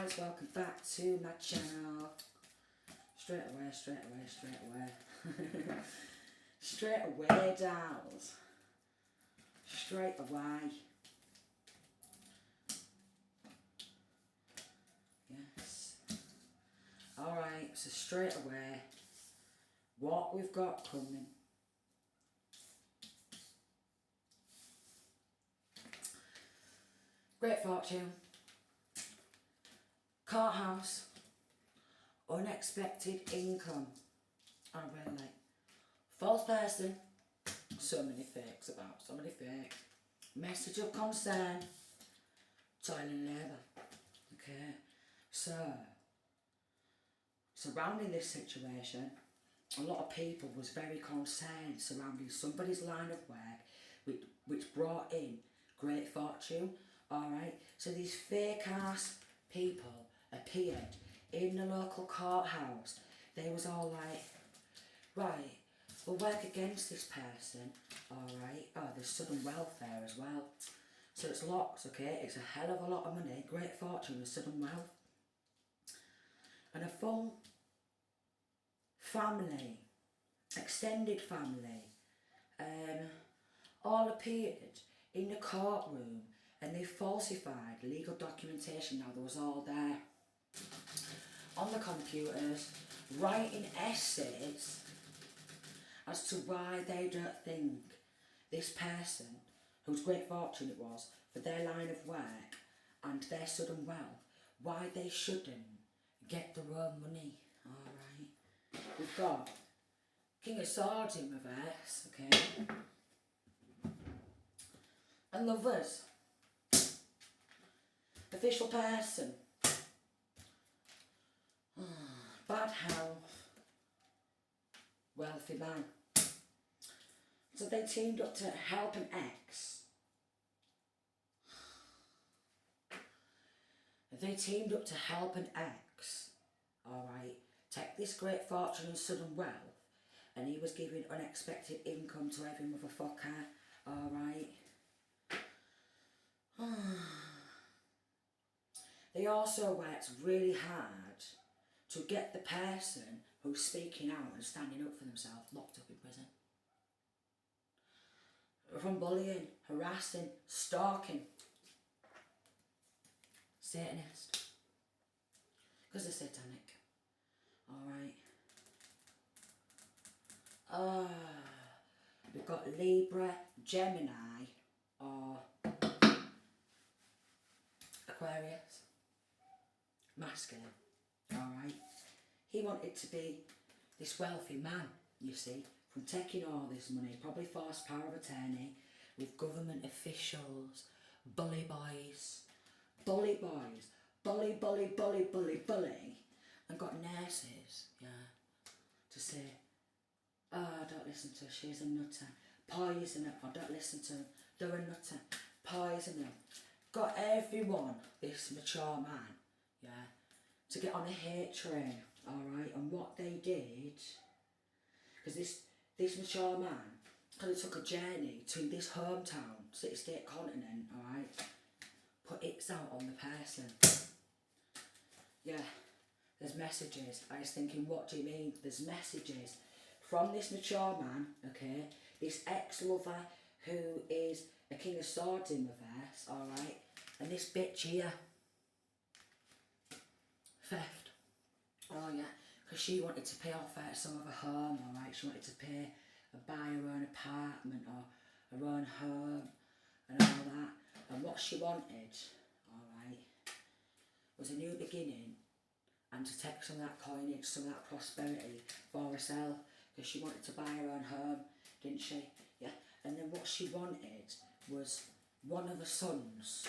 guys, welcome back to my channel. Straight away. Straight away, dolls. Straight away. Yes. Alright, so straight away, what we've got coming. Great fortune. Courthouse. Unexpected income. Oh really? False person. So many fakes about. So many fakes. Message of concern. Toil and labour. Okay. So, surrounding this situation, a lot of people was very concerned surrounding somebody's line of work which brought in great fortune. Alright, so these fake ass people appeared in the local courthouse. They was all like, right, we'll work against this person. Alright, oh, there's sudden welfare as well. So it's lots, okay, it's a hell of a lot of money, great fortune and sudden wealth. And a full family, extended family, all appeared in the courtroom and they falsified legal documentation. Now there was all there on the computers, writing essays as to why they don't think this person, whose great fortune it was, for their line of work and their sudden wealth, why they shouldn't get their own money. Alright. We've got King of Swords in reverse, okay? And Lovers. Official person. Bad health. Wealthy man. So they teamed up to help an ex. They teamed up to help an ex. Alright. Take this great fortune and sudden wealth. And he was giving unexpected income to every motherfucker. Alright. They also worked really hard to get the person who's speaking out and standing up for themselves locked up in prison. From bullying, harassing, stalking. Satanist. Because they're satanic. Alright. We've got Libra, Gemini, or Aquarius. Masculine. Alright. He wanted to be this wealthy man, you see, from taking all this money, probably forced power of attorney, with government officials, bully boys, bully, and got nurses, yeah, to say, oh, don't listen to her, she's a nutter, poison her, or don't listen to her, they're a nutter, poison her. Got everyone, this mature man, yeah, to get on a hate train, alright, and what they did, because this mature man kind of took a journey to this hometown, city-state continent, alright, put X out on the person. Yeah, there's messages. I was thinking, what do you mean? There's messages from this mature man, okay, this ex-lover who is a King of Swords in reverse, alright, and this bitch here. Theft. Oh yeah, because she wanted to pay off some of her home, alright, she wanted to pay and buy her own apartment or her own home and all that. And what she wanted, alright, was a new beginning and to take some of that coinage, some of that prosperity for herself, because she wanted to buy her own home, didn't she? Yeah. And then what she wanted was one of her sons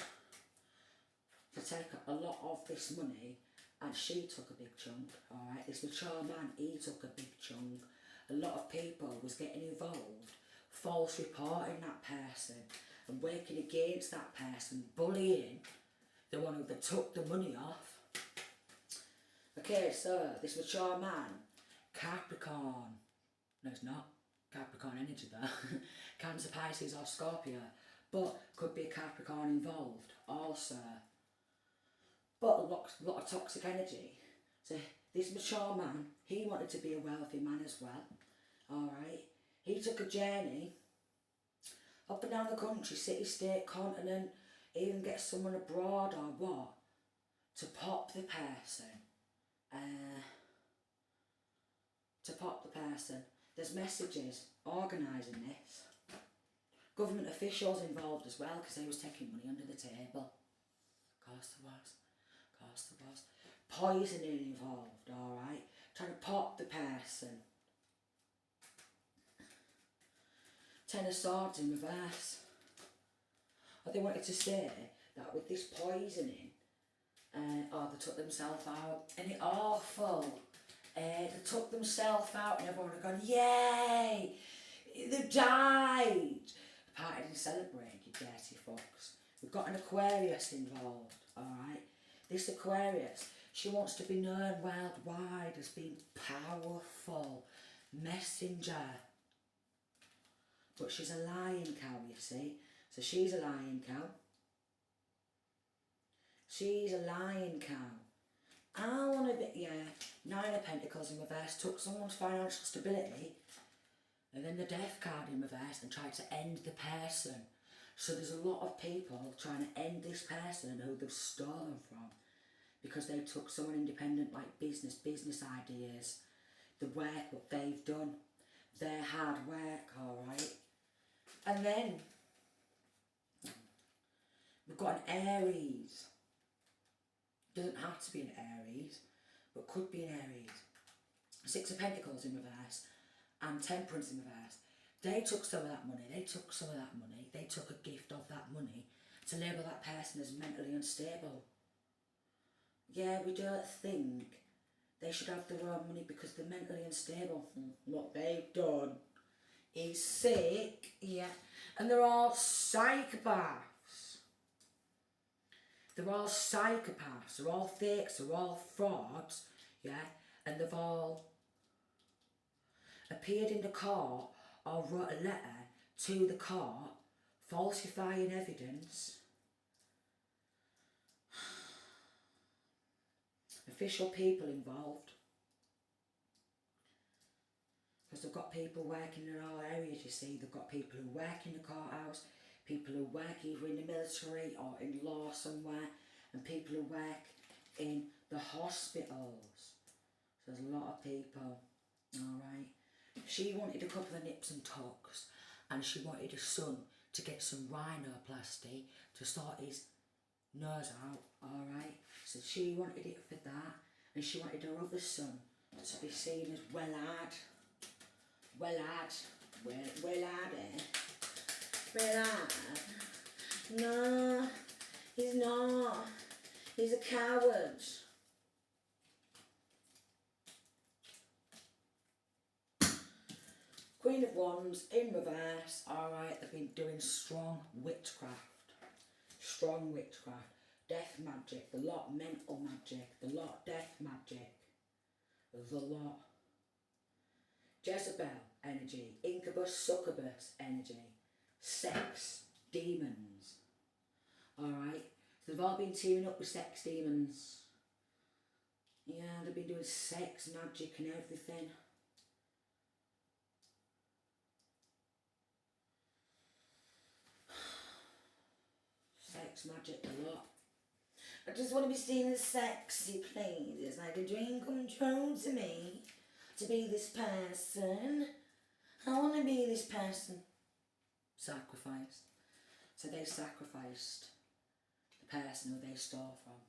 to take a lot of this money, and she took a big chunk, alright. This mature man, he took a big chunk. A lot of people was getting involved, false reporting that person and working against that person, bullying the one who took the money off. Okay, so this mature man, Capricorn, no it's not, Capricorn energy though, Cancer, Pisces or Scorpio, but could be a Capricorn involved also. but a lot of toxic energy. So this mature man, he wanted to be a wealthy man as well, alright? He took a journey up and down the country, city, state, continent, even get someone abroad or what, to pop the person. There's messages organising this. Government officials involved as well, because they was taking money under the table. Of course there was. Poisoning involved, alright? Trying to pop the person. Ten of Swords in reverse. What they wanted to say that with this poisoning, they took themselves out. And it's awful. They took themselves out and everyone had gone, yay! They died! Party to celebrate, you dirty fucks. We've got an Aquarius involved, alright? This Aquarius, she wants to be known worldwide as being powerful messenger. But she's a lion cow, you see. So she's a lion cow. She's a lion cow. I want to be, Nine of Pentacles in reverse, took someone's financial stability, and then the Death card in reverse, and tried to end the person. So there's a lot of people trying to end this person who they've stolen from, because they took someone independent, like business ideas, the work, what they've done, their hard work, alright? And then, we've got an Aries. Doesn't have to be an Aries, but could be an Aries. Six of Pentacles in reverse and Temperance in reverse. They took some of that money, they took a gift of that money to label that person as mentally unstable. Yeah, we don't think they should have their own money because they're mentally unstable. What they've done is sick, and they're all psychopaths. They're all psychopaths, they're all fakes, they're all frauds, and they've all appeared in the court or wrote a letter to the court falsifying evidence. Official people involved. Because they've got people working in all areas, you see. They've got people who work in the courthouse, people who work either in the military or in law somewhere, and people who work in the hospitals. So there's a lot of people, alright. She wanted a couple of nips and tucks, and she wanted her son to get some rhinoplasty to sort his nose out, alright. So she wanted it for that, and she wanted her other son to be seen as well-had. Well-had, no, he's not. He's a coward. Queen of Wands in reverse. Alright, they've been doing strong witchcraft. Death magic, the lot mental magic, the lot death magic, the lot. Jezebel energy, incubus, succubus energy, sex, demons. Alright, so they've all been teaming up with sex demons. Yeah, they've been doing sex, magic and everything. Sex, magic, a lot. I just want to be seen as sexy, please. It's like a dream come true to me. To be this person. I want to be this person. Sacrifice. So they sacrificed the person who they stole from.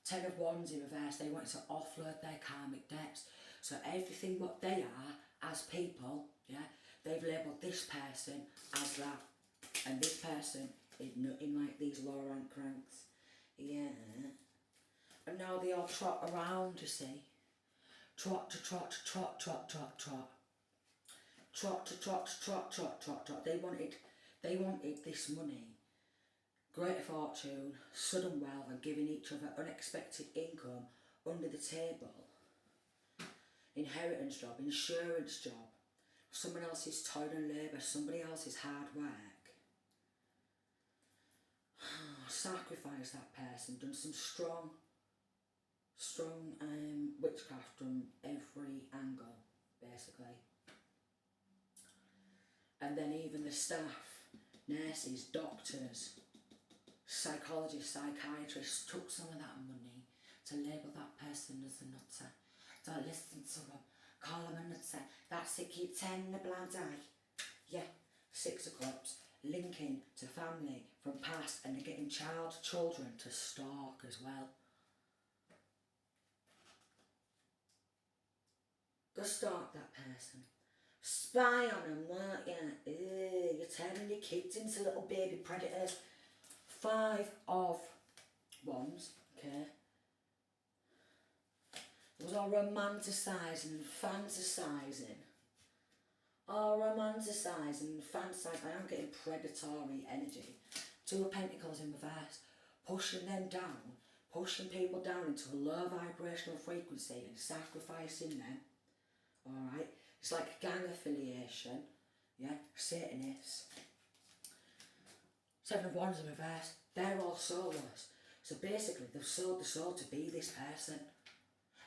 Ten of Wands in reverse. They wanted to offload their karmic debts. So everything what they are as people, they've labelled this person as that. And this person is nothing like these Laurent cranks. And now they all trot around, you see. Trot to trot to trot, trot, trot, trot. Trot to trot to trot, trot, trot, trot. They wanted this money. Great fortune, sudden wealth, and giving each other unexpected income under the table. Inheritance job, insurance job. Someone else's toil and labour, somebody else's hard work. sacrificed that person, done some strong witchcraft from every angle, basically. And then even the staff, nurses, doctors, psychologists, psychiatrists took some of that money to label that person as a nutter. Don't listen to them, call them a nutter. That's it, keep turning the blind eye. Yeah, 6 of Cups, linking to family from past, and they're getting children to stalk as well. Go stalk that person. Spy on them, won't you? You're turning your kids into little baby predators. 5 of Wands, okay? It was all romanticising and fantasising. All romanticising and fantasising. I am getting predatory energy. 2 of Pentacles in reverse. Pushing them down. Pushing people down into a low vibrational frequency and sacrificing them. Alright? It's like a gang affiliation. Yeah? Satanists. 7 of Wands in reverse. They're all soulless. So basically, they've sold the soul to be this person.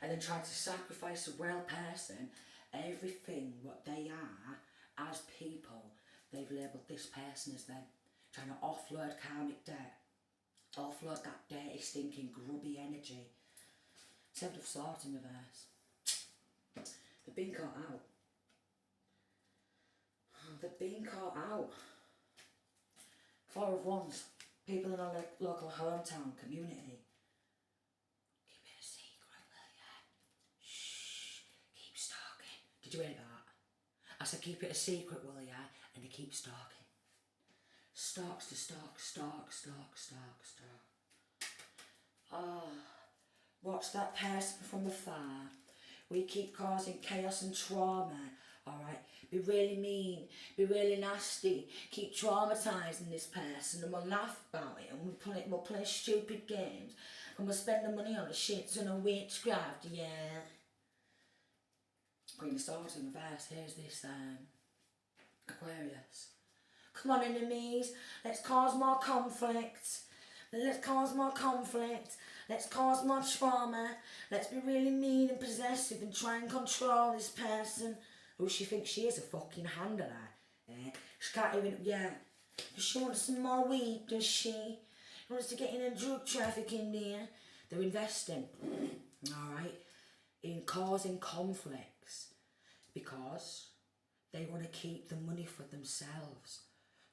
And then trying to sacrifice a real person. Everything what they are as people, they've labelled this person as them. Trying to offload karmic debt. Offload that dirty, stinking, grubby energy. 7 of Swords in reverse. They've been caught out. They've been caught out. 4 of Wands. People in our local hometown community. Keep it a secret, will ya? Shh. Keep stalking. Did you hear that? I said keep it a secret, will ya? And they keep stalking. Stalks to stalk, stalk, stalk, stalk, stalk. Ah, watch that person from afar. We keep causing chaos and trauma, alright? Be really mean, be really nasty, keep traumatising this person, and we'll laugh about it, and we'll play stupid games, and we'll spend the money on the shits and a witchcraft, yeah. Queen of Swords in reverse. Here's this Aquarius. Come on, enemies, let's cause more conflict. Let's cause more conflict. Let's cause more trauma. Let's be really mean and possessive and try and control this person. Who she thinks she is, a fucking handler. Eh? She can't even, yeah. She wants some more weed, does she? She wants to get in a drug trafficking there. They're investing, alright, in causing conflicts because they want to keep the money for themselves.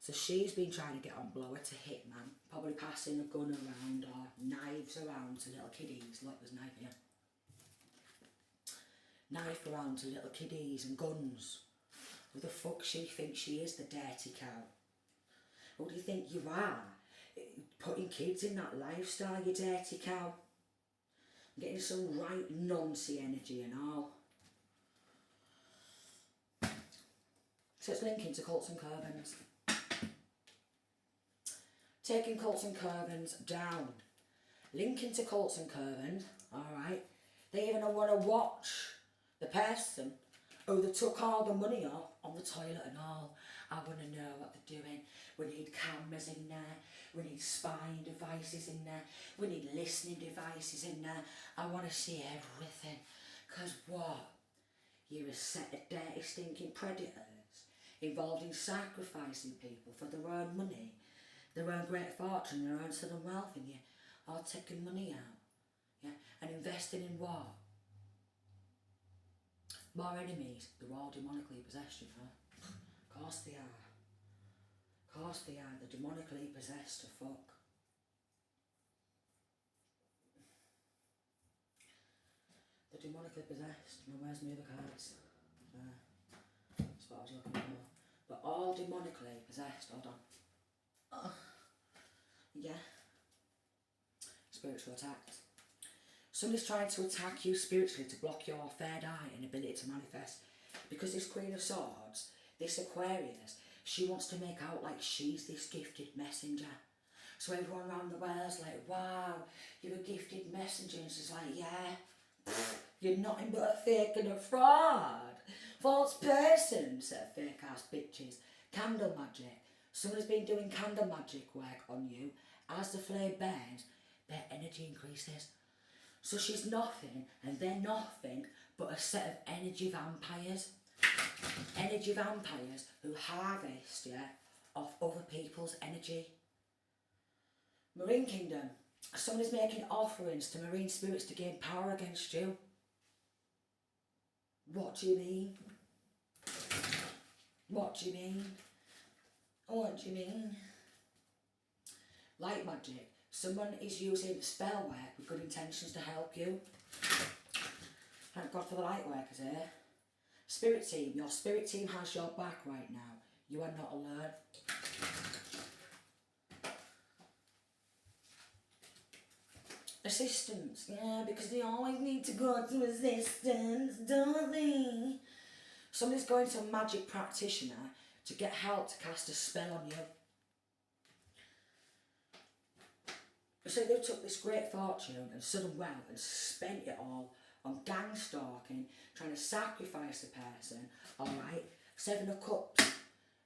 So she's been trying to get on blower to hitman, probably passing a gun around or knives around to little kiddies. Look, there's a knife here. Knife around to little kiddies and guns. Who the fuck she thinks she is, the dirty cow? Who do you think you are? Putting kids in that lifestyle, you dirty cow. I'm getting some right noncy energy and all. So it's linking to cults and covens. Taking cults and covens down. Linking to cults and covens, alright. They even want to watch the person who they took all the money off on the toilet and all. I want to know what they're doing. We need cameras in there. We need spying devices in there. We need listening devices in there. I want to see everything. Because what? You're a set of dirty, stinking predators involved in sacrificing people for their own money, their own great fortune, their own sudden wealth, and you're all taking money out, yeah, and investing in what? More enemies. They're all demonically possessed, you know. Of course they are. Of course they are. They're demonically possessed to fuck. They're demonically possessed. Now where's my other cards? That's what I was looking for. But all demonically possessed. Hold on. Yeah. Spiritual attacks. Somebody's trying to attack you spiritually to block your third eye and ability to manifest. Because this Queen of Swords, this Aquarius, she wants to make out like she's this gifted messenger. So everyone around the world's like, wow, you're a gifted messenger. And she's like, yeah, you're nothing but a fake and a fraud. False person, set of fake ass bitches. Candle magic. Someone's been doing candle magic work on you as the flame burns, their energy increases. So she's nothing and they're nothing but a set of energy vampires. Energy vampires who harvest, yeah, off other people's energy. Marine Kingdom. Someone is making offerings to marine spirits to gain power against you. What do you mean? What do you mean? What do you mean? Light magic. Someone is using spell work with good intentions to help you. Thank God for the light workers here. Spirit team. Your spirit team has your back right now. You are not alone. Assistance. Yeah, because they always need to go to assistance, don't they? Somebody's going to a magic practitioner to get help to cast a spell on you. So they took this great fortune and sudden wealth and spent it all on gang stalking, trying to sacrifice the person, alright? 7 of Cups,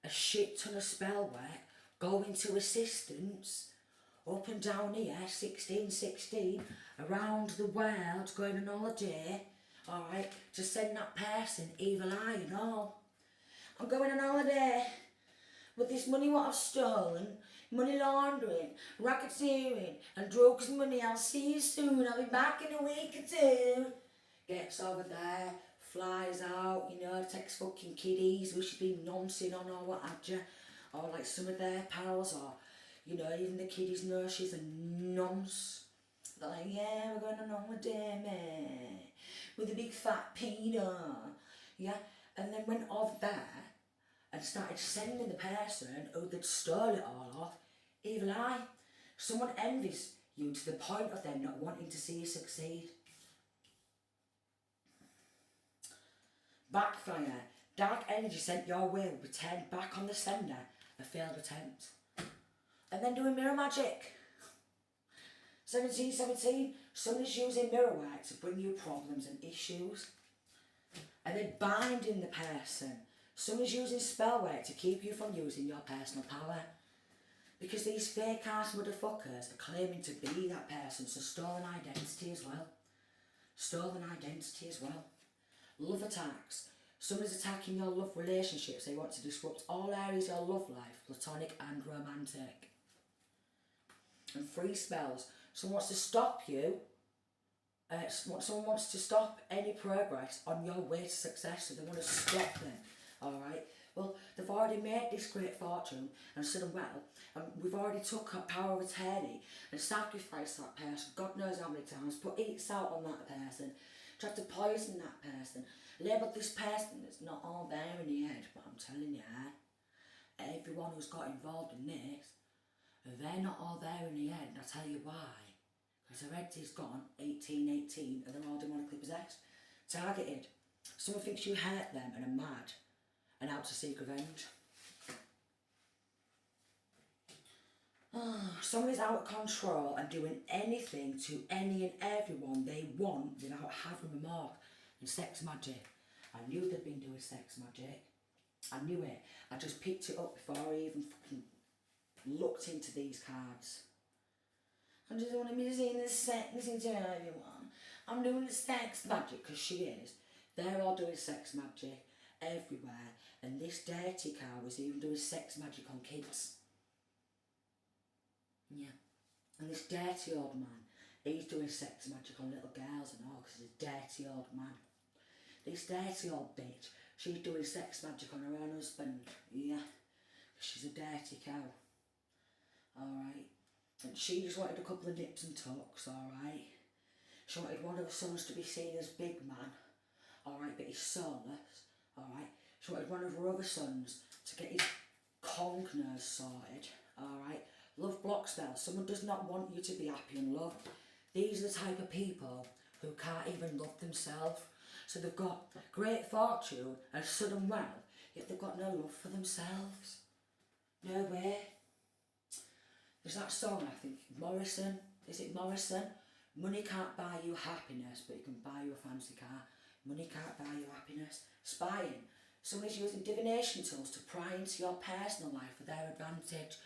a shit ton of spell work, going to assistance, up and down here, 16, around the world, going on holiday, alright, to send that person evil eye and all. I'm going on holiday with this money what I've stolen, money laundering, racketeering and drugs money. I'll see you soon, I'll be back in a week or 2. Gets over there, flies out, you know, takes fucking kiddies who she's been nonsing on or what have you, or like some of their pals, or, you know, even the kiddies know she's a nonce. They're like, yeah, we're going on holiday, mate, with a big fat peanut, yeah, and then went off there and started sending the person who they'd stole it all off evil eye. Someone envies you to the point of them not wanting to see you succeed. Backfire. Dark energy sent your way will be turned back on the sender, a failed attempt. And then doing mirror magic. 17, someone's using mirror work to bring you problems and issues. And then binding the person. Someone's using spell work to keep you from using your personal power. Because these fake ass motherfuckers are claiming to be that person, so stolen identity as well. Stolen identity as well. Love attacks. Someone's attacking your love relationships. They want to disrupt all areas of your love life, platonic and romantic. And free spells. Someone wants to stop you. Someone wants to stop any progress on your way to success, so they want to stop them. Alright? Well, they've already made this great fortune and sudden wealth, and we've already took a power of attorney and sacrificed that person, God knows how many times, put eats out on that person, tried to poison that person, labelled this person that's not all there in the head, but I'm telling you, everyone who's got involved in this, they're not all there in the head, and I'll tell you why. Because their head is gone, 18, and they're all demonically possessed, targeted. Someone thinks you hurt them and are mad, and out to seek revenge. Someone is out of control and doing anything to any and everyone they want without having remorse. And sex magic. I knew they'd been doing sex magic. I knew it. I just picked it up before I even fucking looked into these cards. I just want to be seeing the sex into everyone. I'm doing the sex magic, because she is. They're all doing sex magic everywhere, and this dirty cow was even doing sex magic on kids. Yeah. And this dirty old man, he's doing sex magic on little girls and all, because he's a dirty old man. This dirty old bitch, she's doing sex magic on her own husband. Yeah. Because she's a dirty cow. Alright. And she just wanted a couple of nips and tucks, alright. She wanted one of her sons to be seen as big man. Alright, but he's soulless. Alright. She wanted one of her other sons to get his conk nose sorted. Alright. Love block spells. Someone does not want you to be happy and loved. These are the type of people who can't even love themselves. So they've got great fortune and sudden wealth, yet they've got no love for themselves. No way. There's that song, I think, Morrison. Is it Morrison? Money can't buy you happiness, but it can buy you a fancy car. Money can't buy you happiness. Spying. Someone is using divination tools to pry into your personal life for their advantage.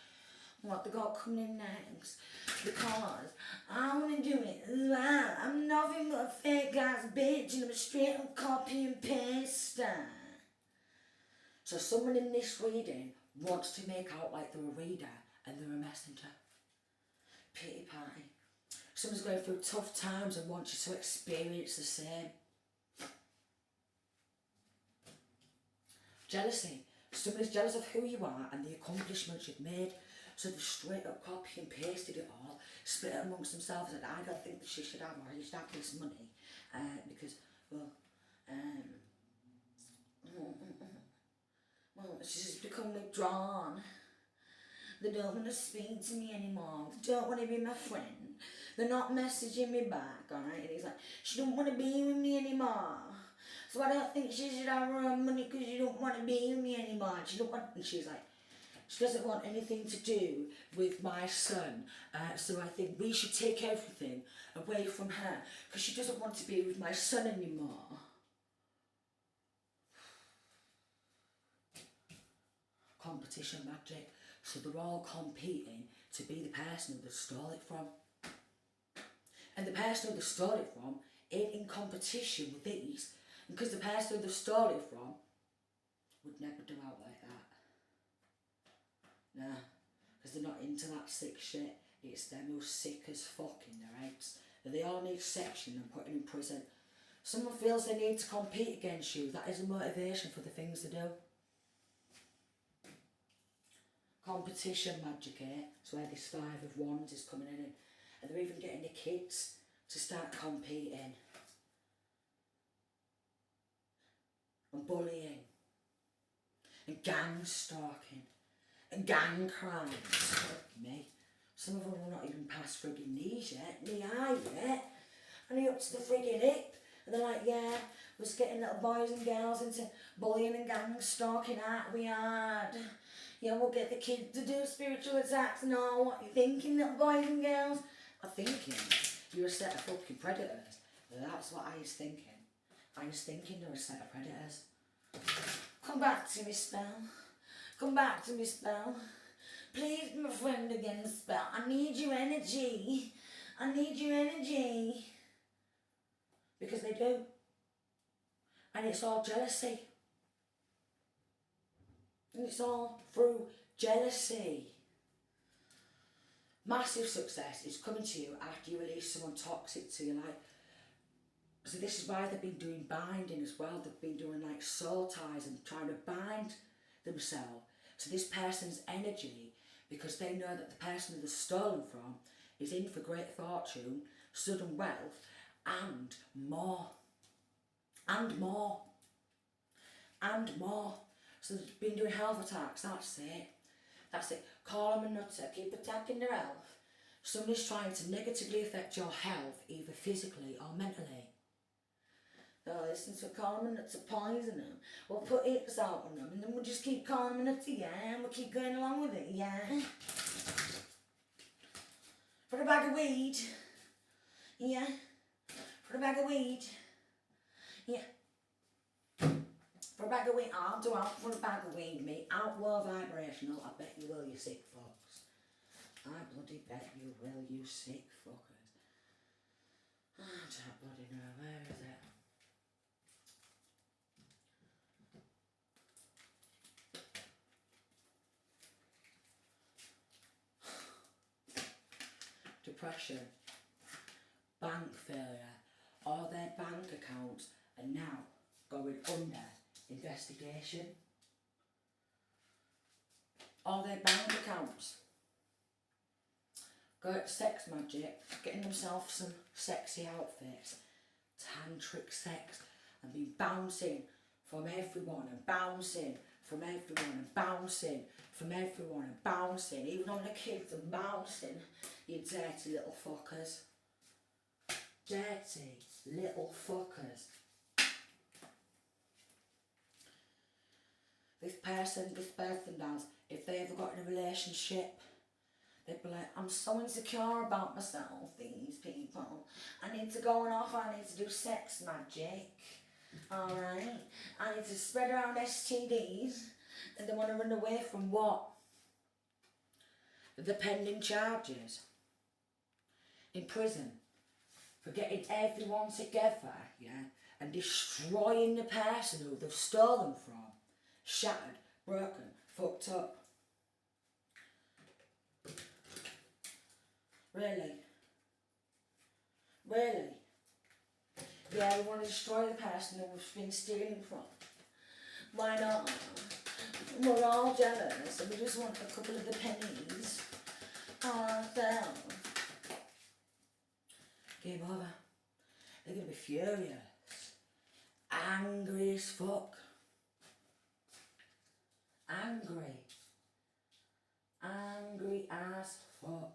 what they got coming in next, because I want to do it as well. I'm nothing but a fake ass bitch and I'm a straight up copy and paster. So someone in this reading wants to make out like they're a reader and they're a messenger. Pity party. Someone's going through tough times and wants you to experience the same. Jealousy. Somebody's jealous of who you are and the accomplishments you've made. So they've straight up copy and pasted it all, split it amongst themselves, and I don't think that she should have, or he should have this money, because, well, she's become withdrawn. They don't want to speak to me anymore. They don't want to be my friend. They're not messaging me back, alright? And he's like, she don't want to be with me anymore. So I don't think she should have her own money because you don't want to be with me anymore. She don't want, and she's like, she doesn't want anything to do with my son. So I think we should take everything away from her because she doesn't want to be with my son anymore. Competition magic. So they're all competing to be the person who they stole it from. And the person who they stole it from ain't in competition with these, because the person who they stole it from would never do out like that. Nah, because they're not into that sick shit. It's them who's sick as fuck in their heads. They all need section and putting in prison. Someone feels they need to compete against you. That is a motivation for the things they do. Competition magic, eh? So where this 5 of Wands is coming in, and they're even getting the kids to start competing. And bullying. And gang stalking. And gang crimes. Me. Some of them are not even past frigging knees yet, knee high yet. And they're up to the frigging hip. And they're like, yeah, we're getting little boys and girls into bullying and gang stalking, aren't we hard? Yeah, we'll get the kids to do spiritual attacks. No, what you thinking, little boys and girls? I'm thinking you're a set of fucking predators. That's what I was thinking. I was thinking you're a set of predators. Come back to me, spell. Come back to me, spell. Please be my friend again, spell. I need your energy. I need your energy. Because they do. And it's all jealousy. And it's all through jealousy. Massive success is coming to you after you release someone toxic to your life. So this is why they've been doing binding as well. They've been doing like soul ties and trying to bind themselves to this person's energy, because they know that the person they've stolen from is in for great fortune, sudden wealth, and more. And more. And more. So they've been doing health attacks, that's it. That's it. Call them a nutter, keep attacking their health. Somebody's trying to negatively affect your health, either physically or mentally. Oh, listen, so call them a nutter, poison them. We'll put X out on them, and then we'll just keep calling them a nutter, yeah? And we'll keep going along with it, yeah? For a bag of weed. Yeah? For a bag of weed. Yeah. For a bag of weed, I'll do out for a bag of weed, mate. Out low vibrational, I bet you will, you sick fucks. I bloody bet you will, you sick fuckers. I don't bloody know, where is it? Depression, bank failure, all their bank accounts are now going under investigation. All their bank accounts. Go to sex magic, getting themselves some sexy outfits, tantric sex, and be bouncing from everyone and bouncing from everyone and bouncing from everyone and bouncing, even on the kids and bouncing, you dirty little fuckers. Dirty little fuckers. This person does, if they ever got in a relationship, they'd be like, I'm so insecure about myself, these people. I need to go on off, I need to do sex magic. Alright? I need to spread around STDs. And they want to run away from what? the pending charges in prison for getting everyone together, yeah, and destroying the person who they've stolen from. Shattered, broken, fucked up. Really? Really? Yeah, we want to destroy the person who we've been stealing from. Why not? We're all jealous and we just want a couple of the pennies ourselves. Game over. They're going to be furious. Angry as fuck. Angry. Angry as fuck.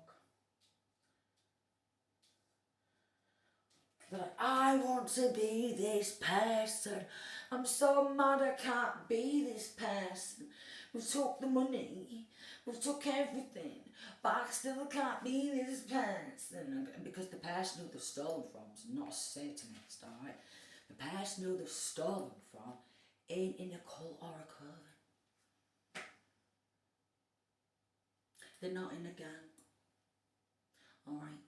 They're like, I want to be this person. I'm so mad I can't be this person. We've took the money, we've took everything, but I still can't be this person. Because the person who they've stolen from is not a Satanist, alright? The person who they've stolen from ain't in a cult or a coven. They're not in a gang. Alright?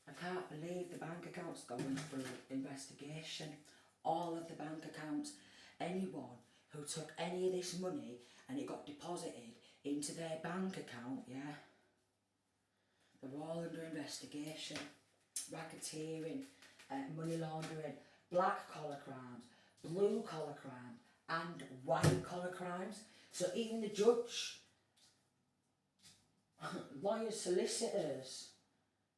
I can't believe the bank account's going through investigation. All of the bank accounts. Anyone who took any of this money and it got deposited into their bank account, yeah, they're all under investigation. Racketeering, money laundering, black collar crimes, blue collar crimes and white collar crimes. So even the judge, lawyers, solicitors,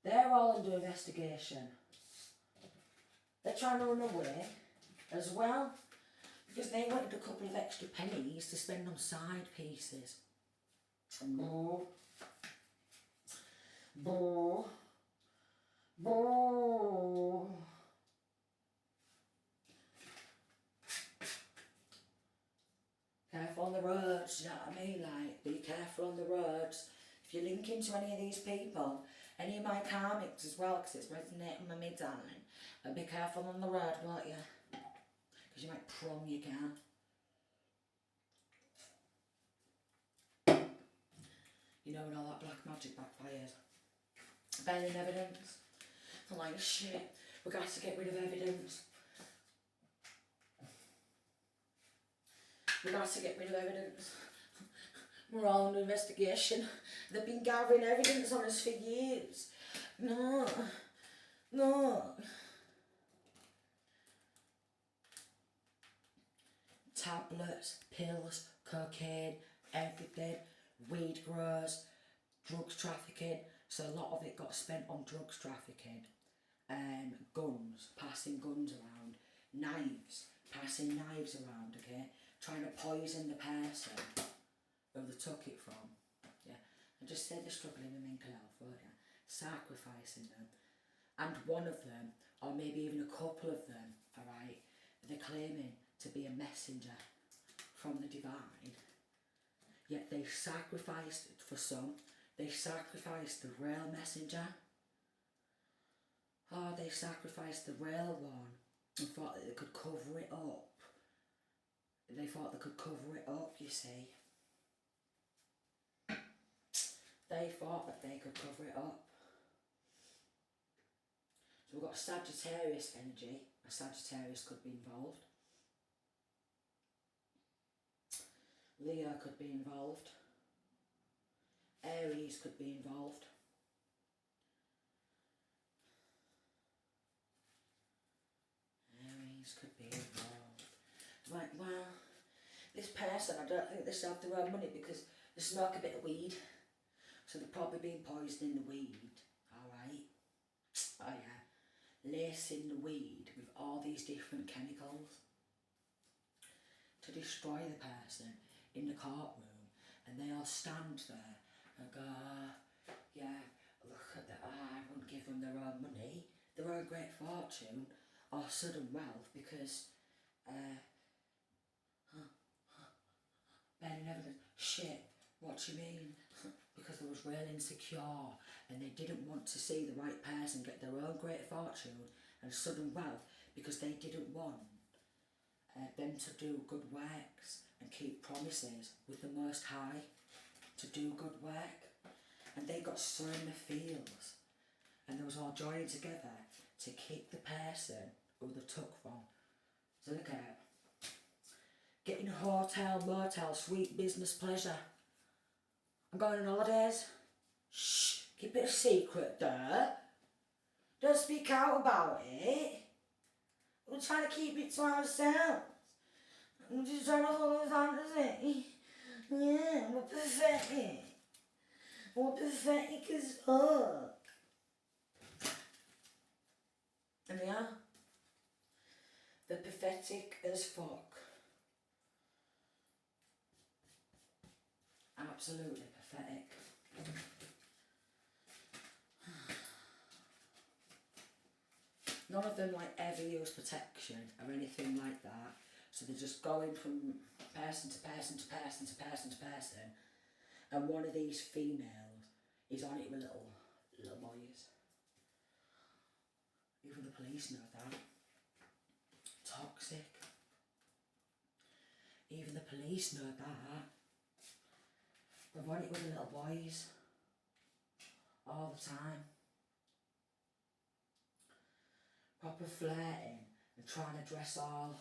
they're all under investigation. They're trying to run away as well because they wanted a couple of extra pennies to spend on side pieces. Boo. Boo. Boo. Careful on the roads, you know what I mean? Like, be careful on the roads. If you link into any of these people, any of my karmics as well, because it's resonating with me, darling, and be careful on the road, won't you? Because you might prong your car. You know when all that black magic backfires. Burning evidence. I'm like, shit, we've got to get rid of evidence. We've got to get rid of evidence. We're all under investigation. They've been gathering evidence on us for years. No. No. Tablets, pills, cocaine, everything. Weed growers, drugs trafficking. So a lot of it got spent on drugs trafficking. Guns, passing guns around. Knives, passing knives around, okay? Trying to poison the person who they took it from. Yeah. And just say they're struggling with mental health, won't you? Sacrificing them. And one of them, or maybe even a couple of them, alright, they're claiming to be a messenger from the divine. Yet they sacrificed, for some, they sacrificed the real messenger. Oh, they sacrificed the real one and thought that they could cover it up. They thought they could cover it up, you see. They thought that they could cover it up. So we've got Sagittarius energy. A Sagittarius could be involved. Leo could be involved. Aries could be involved. Aries could be involved. Right, well, this person, I don't think they still have their own money because they smoke a bit of weed. So they're probably being poisoned in the weed. Alright? Oh yeah. Lacing the weed with all these different chemicals to destroy the person in the courtroom, and they all stand there and go, yeah, look at that, I wouldn't give them their own money, their own great fortune or sudden wealth because burning evidence. Shit, what do you mean? Because they was real insecure and they didn't want to see the right person get their own great fortune and sudden wealth because they didn't want them to do good works and keep promises with the Most High to do good work. And they got so in the fields and they was all joining together to keep the person who they took from. So look at it. Getting a hotel, motel, sweet business pleasure. I'm going on holidays. Shh, keep it a secret there. Don't speak out about it. We're trying to keep it to ourselves. I'm just trying to hold fantasy. Yeah, we're pathetic. We're pathetic as fuck. And they are. They're pathetic as fuck. Absolutely pathetic. None of them like ever use protection or anything like that. So they're just going from person to person to person to person to person. And one of these females is on it with little boys. Even the police know that. Toxic. Even the police know that. They're on it with the little boys. All the time. Proper flirting and trying to dress all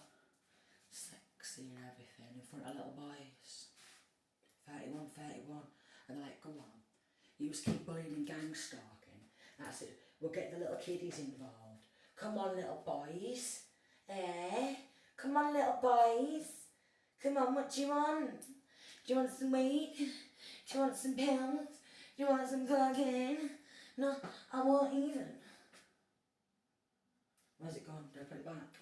sexy and everything in front of little boys. 31. And they're like, come on. You just keep bullying and gang stalking. That's it. We'll get the little kiddies involved. Come on, little boys. Come on, little boys. Come on, what do you want? Do you want some weed? Do you want some pills? Do you want some cocaine? No, I won't even. Where's it gone? Did I put it back?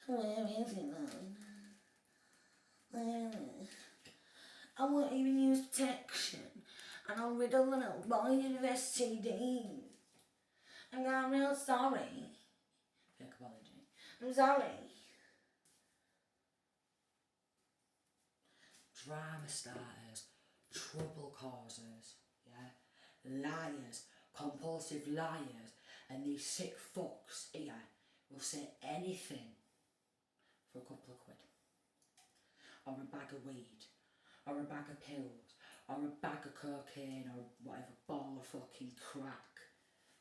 Where is it then? Where is it? I won't even use protection. And I'll riddle the little boy with STDs. I'm real sorry. Fake apology. I'm sorry. Drama starters. Trouble causers. Yeah? Liars. Compulsive liars. And these sick fucks here will say anything for a couple of quid. Or a bag of weed. Or a bag of pills. Or a bag of cocaine. Or whatever ball of fucking crack.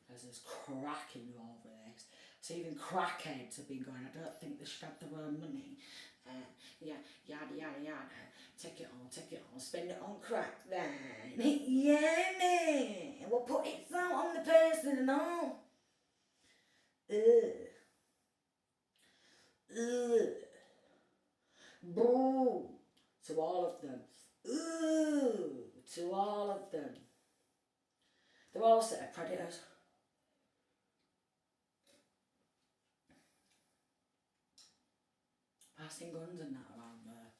Because there's crack involved with this. So even crackheads have been going, I don't think they should have their own money. Yeah, yada yada yada. Take it on, spend it on crack then. Yeah, man. We'll put it out on the person and all. Boo. To all of them. To all of them. They're all a set of predators. Passing guns and that around there.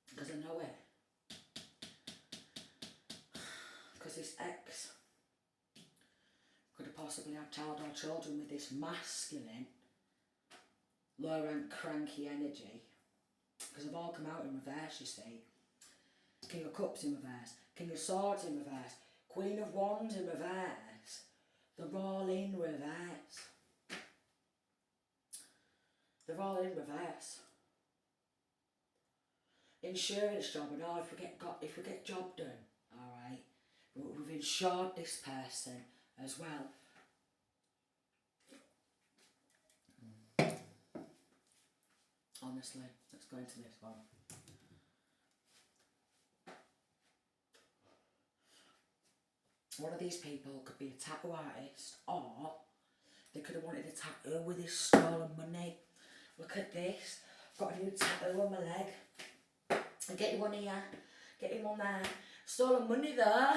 Because I know it. Because this ex could have possibly had child or children with this masculine, low rank cranky energy. Because they've all come out in reverse, you see. King of Cups in reverse, King of Swords in reverse, Queen of Wands in reverse. They're all in reverse. They're all in reverse. Insurance job and all, if we get job done, alright, we've insured this person as well. Honestly, let's go into this one. One of these people could be a tattoo artist, or they could have wanted a tattoo with his stolen money. Look at this, got a new tattoo on my leg. I'll get you one here, get him on there. Stolen money though,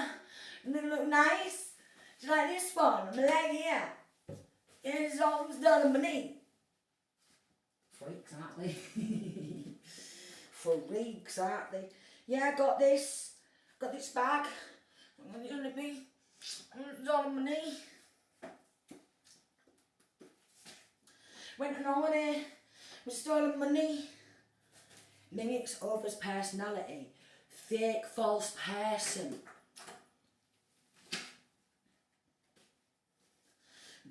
doesn't it look nice? Do you like this one on my leg here? Here's all stolen money. Freaks, aren't they? Freaks, aren't they? Yeah, I got this bag. What's it gonna be? Stolen money. Went on holiday with stolen money. Mimics others' personality. Fake, false person.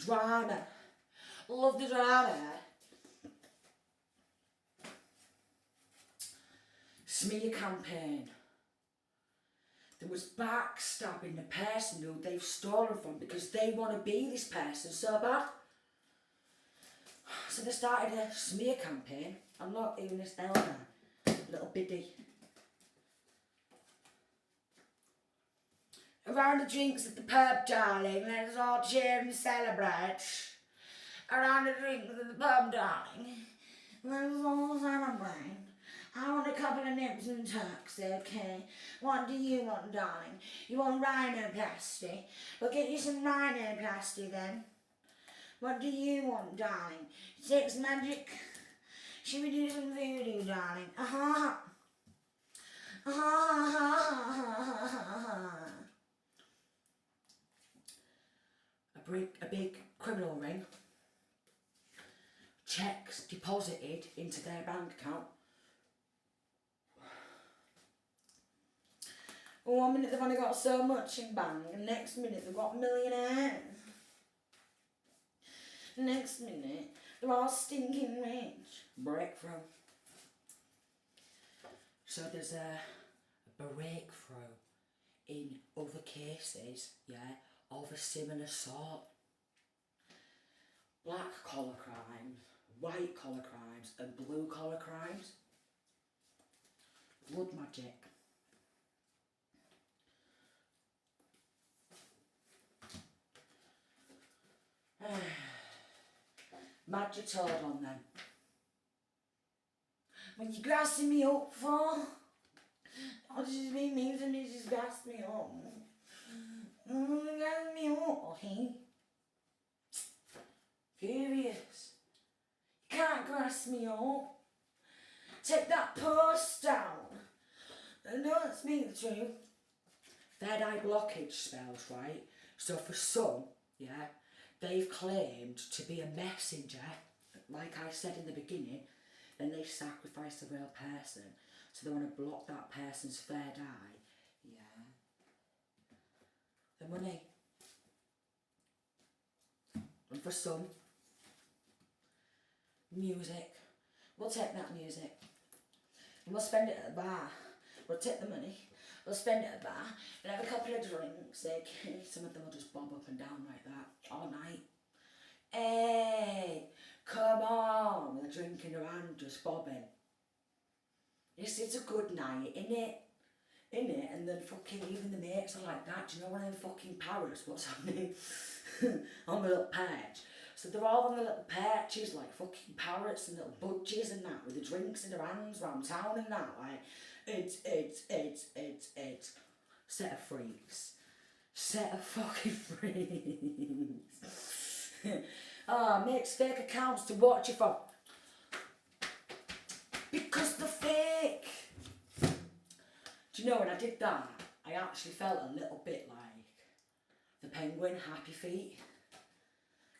Drama. Love the drama. Smear campaign. There was backstabbing the person who they've stolen from because they want to be this person so bad. So they started a smear campaign. And look, even this elder, little biddy. Around the drinks at the pub, darling, let's all cheer and celebrate. Around the drinks at the pub, darling, let's all celebrate. I want a couple of nips and tucks, okay? What do you want, darling? You want rhinoplasty? We'll get you some rhinoplasty then. What do you want, darling? Sex magic? Should we do some voodoo, darling? Uh-huh. A big criminal ring. Checks deposited into their bank account. One minute they've only got so much in bank, and next minute they've got millionaires. Next minute they're all stinking rich. Breakthrough. So there's a breakthrough in other cases, yeah, of a similar sort. Black collar crimes, white collar crimes, and blue collar crimes. Blood magic. Magic told on them. What you grassing me up for? Oh, this is being mean to me, just grass me up. Grass me up, hey? Furious. You can't grass me up. Take that post down. And don't speak the truth. Third eye blockage spells, right? So for some, yeah, they've claimed to be a messenger, like I said in the beginning, then they sacrifice a real person. So they want to block that person's third eye. Yeah. The money. And for some, music. We'll take that music. And we'll spend it at the bar. We'll take the money. We'll spend it at the bar. We'll have a couple of drinks. Okay? Some of them will just bob up and down like that all night. Hey, come on. With a drink in her hand, just bobbing. Yes, it's a good night, innit? Innit? And then fucking even the mates are like that. Do you know one of them fucking parrots? What's happening on the little perch? So they're all on the little perches like fucking parrots and little budgies and that with the drinks in their hands round town and that. Like, it's set of freaks. Set of fucking freaks. Makes fake accounts to watch you from. Because they're fake. Do you know when I did that, I actually felt a little bit like the penguin Happy Feet.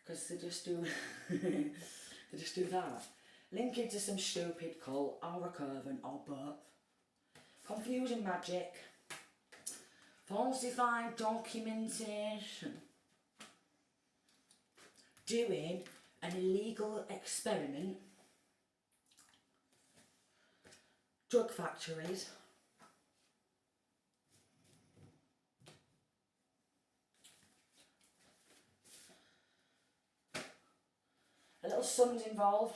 Because they just do they just do that. Link into some stupid cult or a coven or both. Confusion magic. Falsified documentation. Doing an illegal experiment. Drug factories. A little son's involved.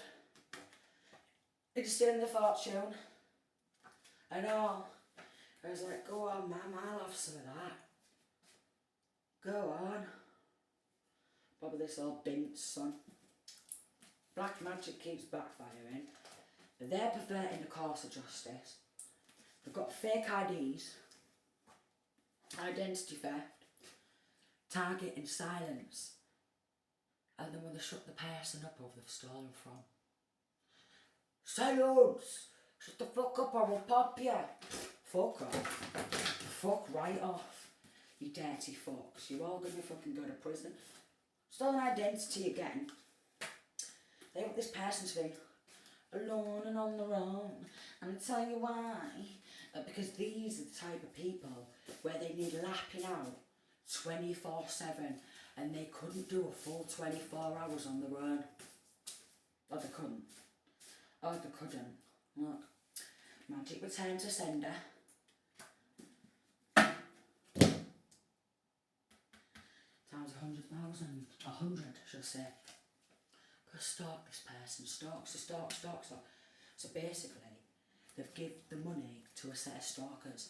It's stealing the fortune. I know. I was like, go on, Mum, I'll have some of that. Go on. Probably this old bint son. Black magic keeps backfiring. They're perverting the course of justice. They've got fake IDs, identity theft, target and silence. And then when they shut the person up who they've stolen from. Silence! Shut the fuck up or we'll pop you. Fuck off. Fuck right off. You dirty fucks. You're all gonna fucking go to prison. Stolen identity again. They want this person's been alone and on their own. And I'll tell you why. Because these are the type of people where they need lapping out 24/7. and they couldn't do a full 24 hours on their own. Oh, they couldn't. Oh, they couldn't. Look. Magic return to sender. Times 100,000. 100, should I say. Because stalk this person. Stalk. So basically, they've given the money to a set of stalkers.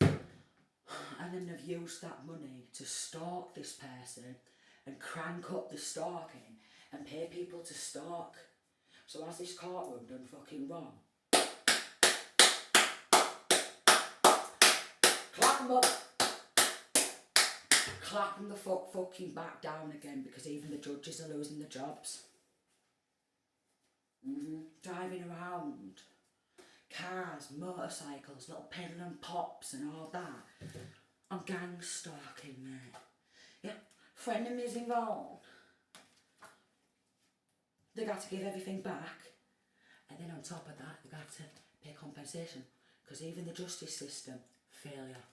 And then they've used that money to stalk this person and crank up the stalking and pay people to stalk. So has this courtroom done fucking wrong? Clap them up. Clap them the fucking back down again, because even the judges are losing their jobs. Driving around. Cars, motorcycles, little peddling pops and all that. On gang stalking, mate. Yeah, frenemies involved. They got to give everything back, and then on top of that, they got to pay compensation, because even the justice system, failure.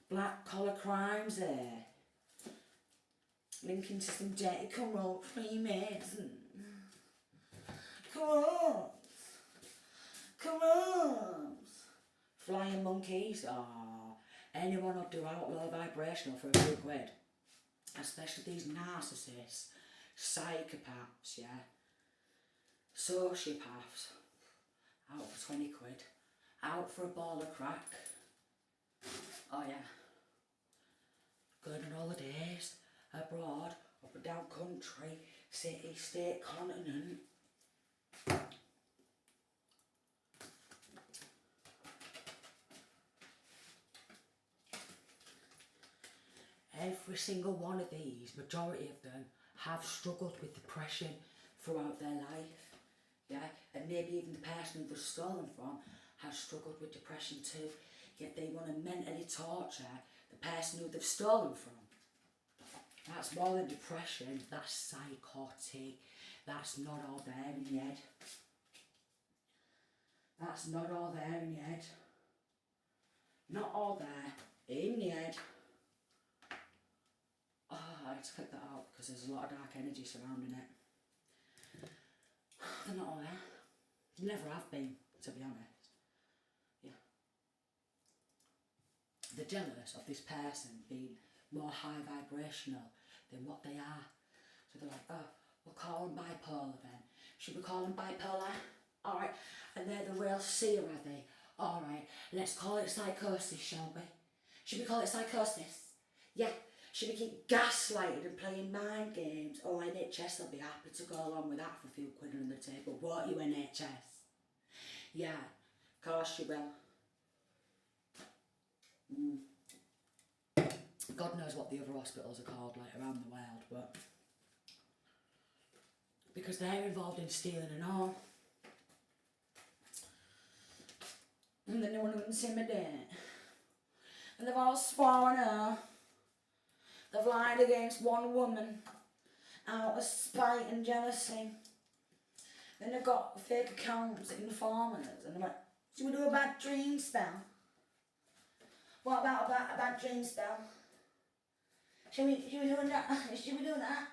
Black collar crimes there. Linking to some dirty corrupt Freemasons. Corrupts. Flying monkeys. Anyone will do outlaw vibrational for a few quid. Especially these narcissists, psychopaths, yeah. Sociopaths. Out for 20 quid. Out for a ball of crack. Oh yeah. Going on holidays, abroad, up and down country, city, state, continent. Every single one of these, majority of them, have struggled with depression throughout their life. Yeah, and maybe even the person who they've stolen from has struggled with depression too. Yet they want to mentally torture the person who they've stolen from. That's more than depression, that's psychotic. That's not all there in your head. That's not all there in your head. Not all there in your head. Oh, I had to cut that out because there's a lot of dark energy surrounding it. They're not all there. Never have been, to be honest. Yeah. They're jealous of this person being more high vibrational than what they are. So they're like, oh, we'll call them bipolar then. Should we call them bipolar? Alright. And they're the real seer, are they? Alright, let's call it psychosis, shall we? Should we call it psychosis? Yeah. Should we keep gaslighting and playing mind games? Oh, NHS will be happy to go along with that for a few quid on the table. Won't you, NHS? Yeah, of course you will. God knows what the other hospitals are called, like, around the world, but... because they're involved in stealing and all. And then they want to intimidate. And they've all sworn her. They've lied against one woman out of spite and jealousy. Then they've got fake accounts informers, and they're like, should we do a bad dream spell? What about a bad dream spell? Should we do that? Should we do that?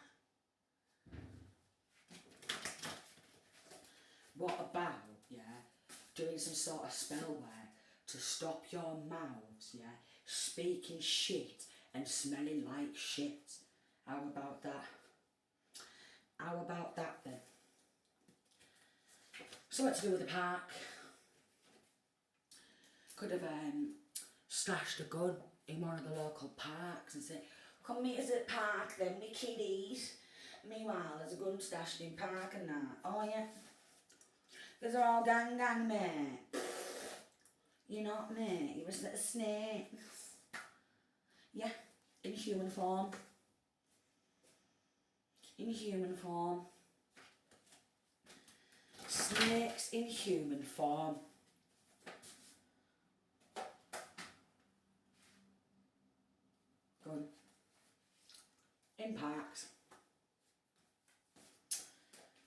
What about, yeah, doing some sort of spellware to stop your mouths, yeah, speaking shit and smelling like shit? How about that? How about that then? Something to do with the park. Could have stashed a gun in one of the local parks and said, come meet us at park then, we kiddies. Meanwhile, there's a gun stashed in park and that. Oh yeah. Because they're all gang, mate. You're not, mate. You're a set of snakes. Yeah, in human form. In human form. Snakes in human form. Good. In parks.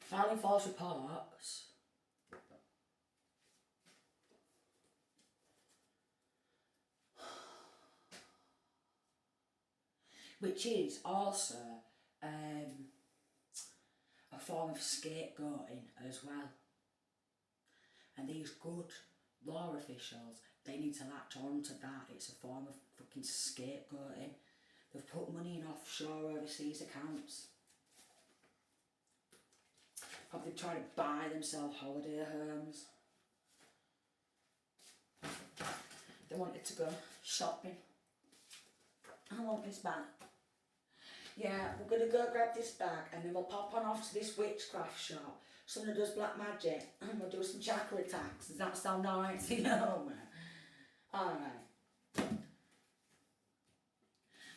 Filing false reports. which is also a form of scapegoating as well. And these good law officials, they need to latch on to that. It's a form of fucking scapegoating. They've put money in offshore overseas accounts. Probably trying to buy themselves holiday homes. They wanted to go shopping. I want this bag. Yeah, we're going to go grab this bag and then we'll pop on off to this witchcraft shop. Someone who does black magic and we'll do some chakra attacks. Does that sound alright to you? Alright.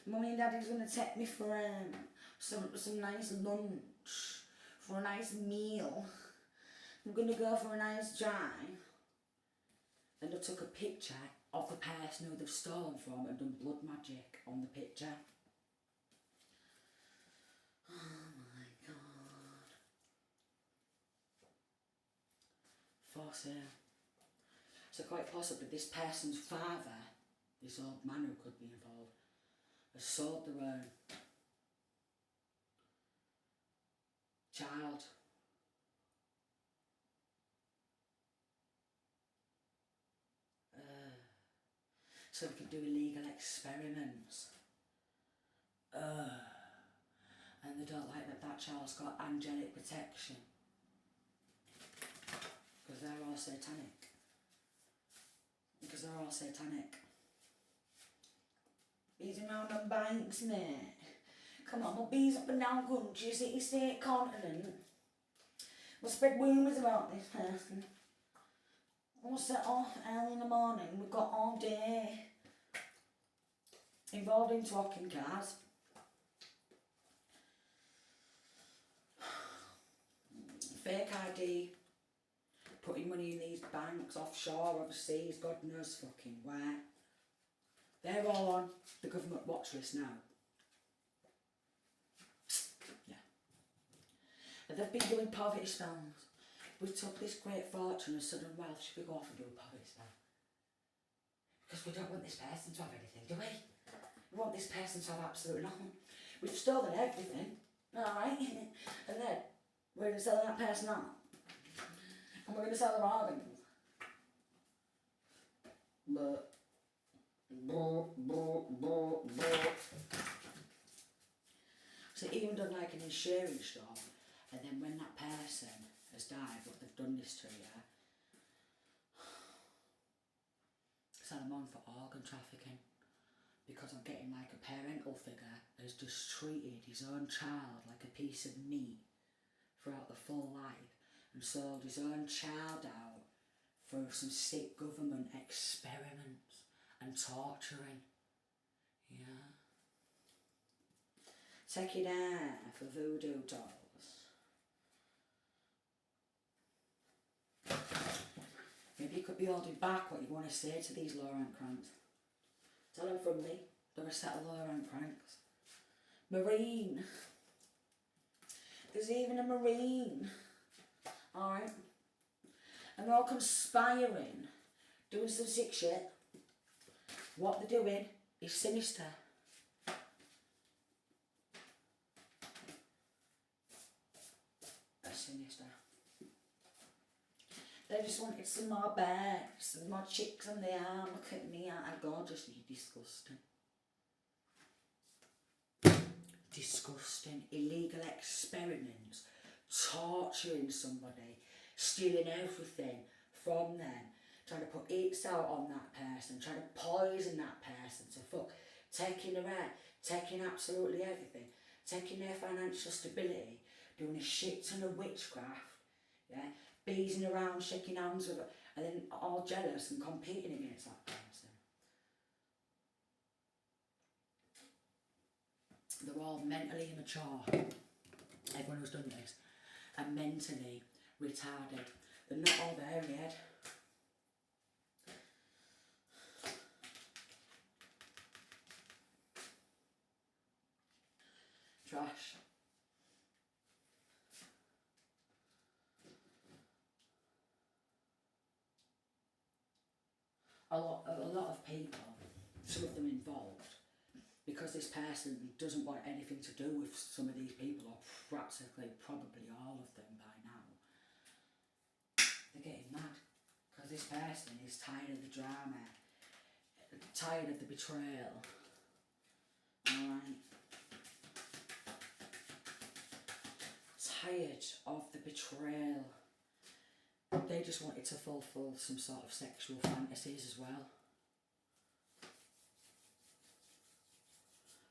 Mummy and Daddy's going to take me for some nice lunch. For a nice meal. I'm going to go for a nice drive. And I took a picture of the person who they've stolen from and done blood magic on the picture. Oh my god. For sale. So quite possibly this person's father, this old man who could be involved, has sold their own child. So we could do illegal experiments. And they don't like that child's got angelic protection. Because they're all satanic. Bees around on banks, mate. Come on, we'll bees up and down country, city, state, continent. We'll spread rumours about this person. We'll set off early in the morning. We've got all day involved in talking cars. Fake ID. Putting money in these banks offshore, overseas, God knows fucking where. They're all on the government watch list now. Yeah. And they've been doing poverty spells. We took this great fortune and sudden wealth, should we go off and do a poverty spell? Because we don't want this person to have anything, do we? We want this person to have absolutely nothing. We've stolen everything, alright? And then we're going to sell that person out. And we're going to sell their organs. But so even done like an insurance job, and then when that person has died, what they've done this to you, sell them on for organ trafficking, because I'm getting like a parental figure has just treated his own child like a piece of meat throughout the full life and sold his own child out for some sick government experiments and torturing. Yeah. Take it out for voodoo dolls. Maybe you could be holding back what you want to say to these low-rank cranks. Tell them from me, they're a set of low-rank cranks. Marine. There's even a Marine. Alright? And they're all conspiring, doing some sick shit. What they're doing is sinister. Sinister. They just wanted some more bears, some more chicks on the arm. Look at me, I'm gorgeous. You're disgusting. Disgusting. Illegal experiments. Torturing somebody. Stealing everything from them. Trying to put eats out on that person. Trying to poison that person. So fuck. Taking their hair. Taking absolutely everything. Taking their financial stability. Doing a shit ton of witchcraft. Yeah. Beezing around, shaking hands with it, and then all jealous and competing against that person. They're all mentally immature, everyone who's done this, and mentally retarded. They're not all there yet. Trash. A lot of people, some of them involved, because this person doesn't want anything to do with some of these people, or practically probably all of them by now, they're getting mad. Because this person is tired of the drama, tired of the betrayal. Alright? Tired of the betrayal. They just wanted to fulfill some sort of sexual fantasies as well.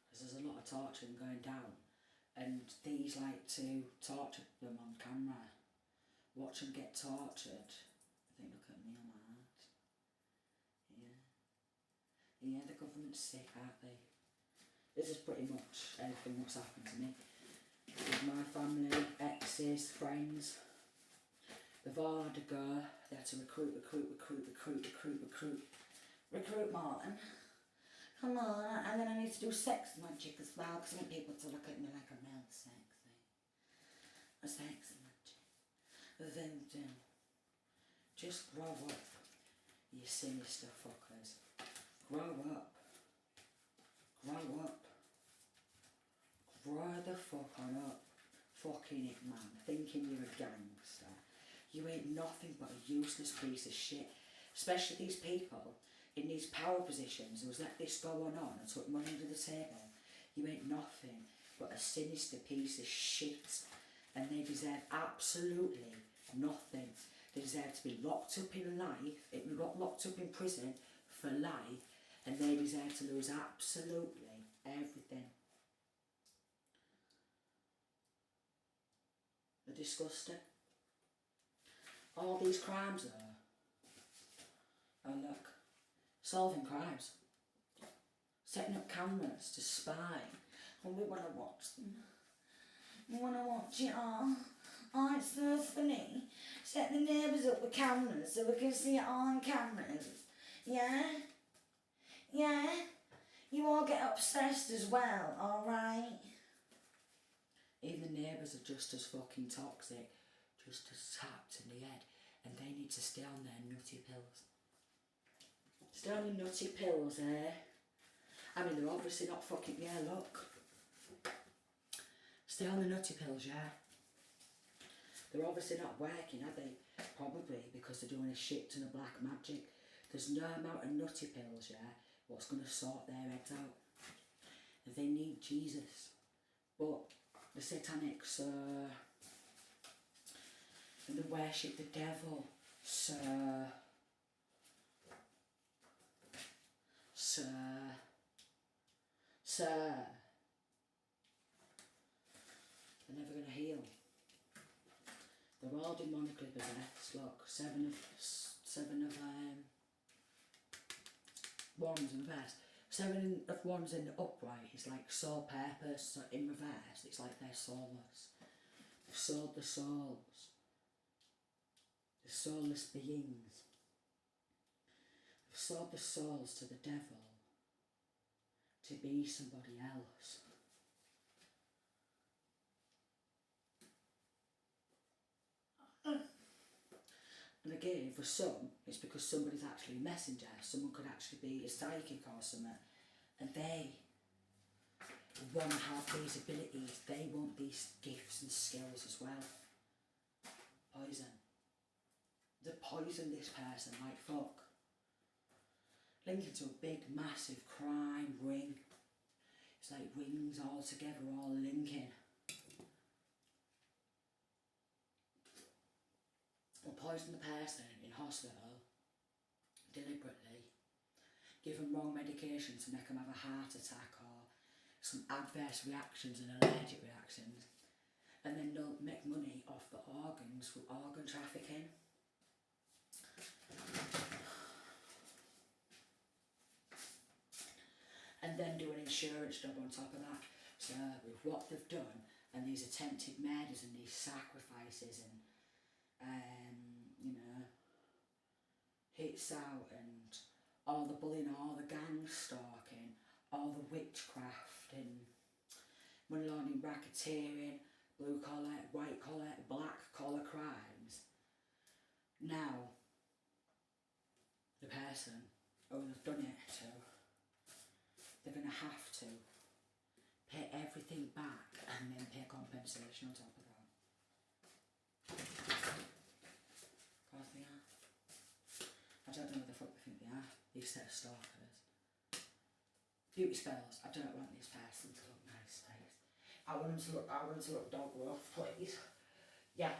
Because there's a lot of torturing going down, and these like to torture them on camera. Watch them get tortured. I think, look at me on my heart. Yeah. Yeah, the government's sick, aren't they? This is pretty much everything that's happened to me. With my family, exes, friends. They've all had to go. They had to recruit Martin. Come on, and then I need to do sex magic as well, because I want people to look at me like I'm real sexy. A sex magic. Then just grow up, you sinister fuckers. Grow up. Grow up. Grow the fuck on up. Fucking it, man. Thinking you're a gangster. You ain't nothing but a useless piece of shit. Especially these people in these power positions who's let this go on and took money under the table. You ain't nothing but a sinister piece of shit. And they deserve absolutely nothing. They deserve to be locked up in life, locked up in prison for life, and they deserve to lose absolutely everything. They're disgusting. All these crimes though. Oh look, solving crimes. Setting up cameras to spy. And we want to watch them. We want to watch it all. Oh, it's so funny. Set the neighbours up with cameras so we can see it all on cameras. Yeah? Yeah? You all get obsessed as well, alright? Even the neighbours are just as fucking toxic, just as tapped in the head, and they need to stay on their nutty pills. Stay on your nutty pills, eh? I mean, they're obviously not fucking, yeah, look. Stay on the nutty pills, yeah? They're obviously not working, are they? Probably because they're doing a shit ton of black magic. There's no amount of nutty pills, yeah, what's going to sort their heads out. They need Jesus. But the satanics, and they worship the devil, They're never going to heal. They're all demonically possessed. Look, seven of wands in reverse. 7 of wands in the upright is like soul purpose. So in reverse, it's like they're soulless. They've sold the souls. The soulless beings. They've sold the souls to the devil to be somebody else. And again, for some, it's because somebody's actually a messenger. Someone could actually be a psychic or something. And they want to have these abilities. They want these gifts and skills as well. Poison. They poison this person like fuck. Linking to a big, massive crime ring. It's like rings all together, all linking. Or poison the person in hospital deliberately, give them wrong medication to make them have a heart attack or some adverse reactions and allergic reactions, and then they'll make money off the organs with organ trafficking. And then do an insurance job on top of that. So with what they've done and these attempted murders and these sacrifices and you know, hits out and all the bullying, all the gang stalking, all the witchcraft and money laundering, racketeering, blue collar, white collar, black collar crimes. Now, the person who they've done it to they're going to have to pay everything back and then pay compensation on top of that. Because they are. I don't know what the fuck they think they are, these set of stalkers. Beauty spells, I don't want this person to look nice, please. I want them to look dog rough, please. Yeah.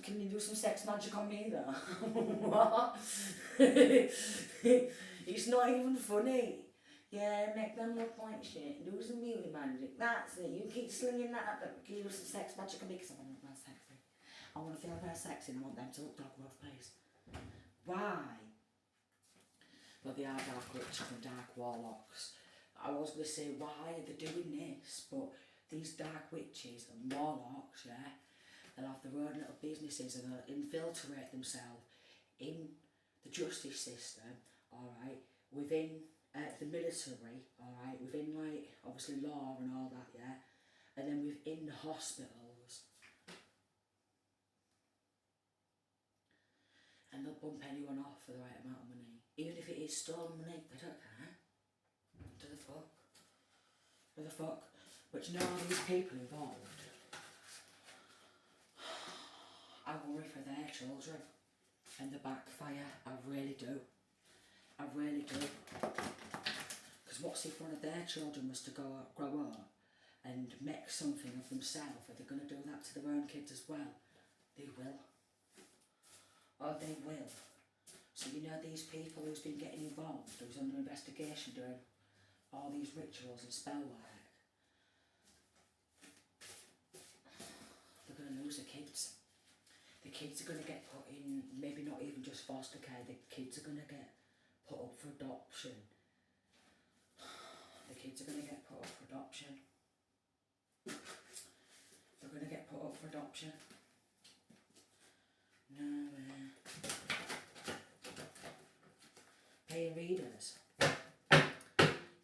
Can you do some sex magic on me though? What? It's not even funny. Yeah, make them look like shit. Do some beauty magic. That's it. You keep slinging that up. Can you do some sex magic on me? Because I want to look nice sexy. I want to feel very sexy and I want them to look dog rough, please. Why? Well, they are dark witches and dark warlocks. I was going to say, why are they doing this? But these dark witches and warlocks, yeah, they'll have their own little businesses and they'll infiltrate themselves in the justice system, alright, within the military, alright, within, like, obviously law and all that, yeah, and then within the hospitals. And they'll bump anyone off for the right amount of money. Even if it is stolen money, they don't care. Do the fuck? Do the fuck? But you know all these people involved, I worry for their children and the backfire. I really do. I really do. Because what's if one of their children was to grow up and make something of themselves? Are they going to do that to their own kids as well? They will. Oh, they will. So you know these people who's been getting involved, who's under investigation doing all these rituals and spell work, they're going to lose their kids. The kids are going to get put in, maybe not even just foster care, the kids are going to get put up for adoption. The kids are going to get put up for adoption. They're going to get put up for adoption. No way. Paying readers.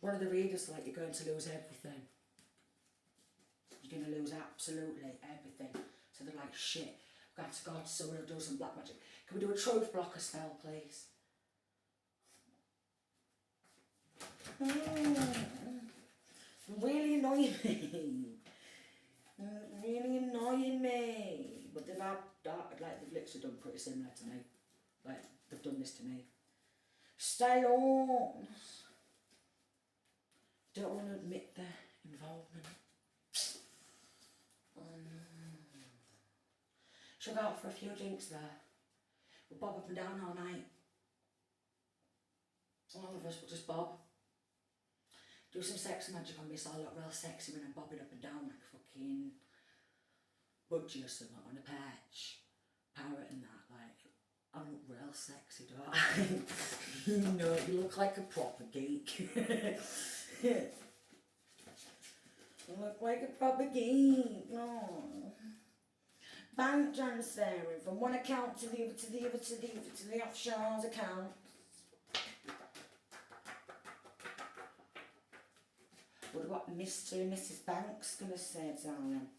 One of the readers like, you're going to lose everything. You're going to lose absolutely everything. So they're like, shit, I've got to go to someone who'll do some black magic. Can we do a truth blocker spell, please? Really annoying me. Really annoying me. But they've had that, like, they've literally done pretty similar to me. Like, they've done this to me. Stay on. Don't want to admit their involvement. She'll go out for a few drinks there. We'll bob up and down all night. All of us will just bob. Do some sex magic on me so I look real sexy when I'm bobbing up and down like a fucking budgie or something on a perch. Parrot and that, like, I look real sexy, don't I? You know, you look like a proper geek. You look like a proper geek, no. Bank transferring from one account to the other, to the other, to the other, to the offshore's account. What Mr. and Mrs. Banks gonna say, darling?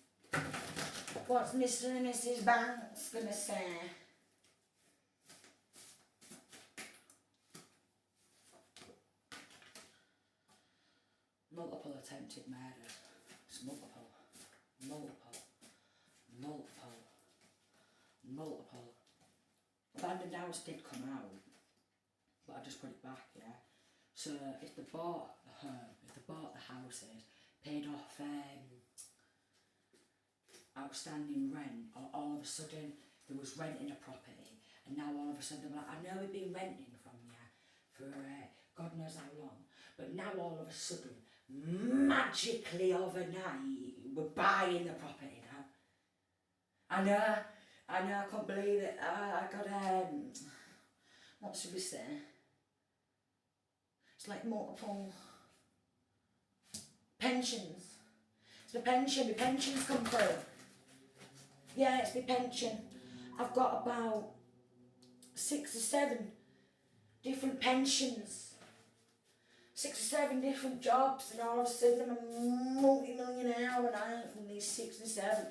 What's Mr. and Mrs. Banks gonna say? Multiple attempted murders. It's multiple. Abandoned House did come out, but I just put it back, yeah. So if they bought the home, if they bought the houses, paid off outstanding rent, or all of a sudden there was rent in a property, and now all of a sudden they're like, I know we've been renting from you for God knows how long, but now all of a sudden, magically overnight, we're buying the property now. I know, I can't believe it. I got, what should we say? It's like multiple pensions. It's my pension's come through. Yeah, it's my pension. I've got about 6 or 7 different pensions. 6 or 7 different jobs, and all of a sudden I'm a multi-millionaire overnight from these 6 or 7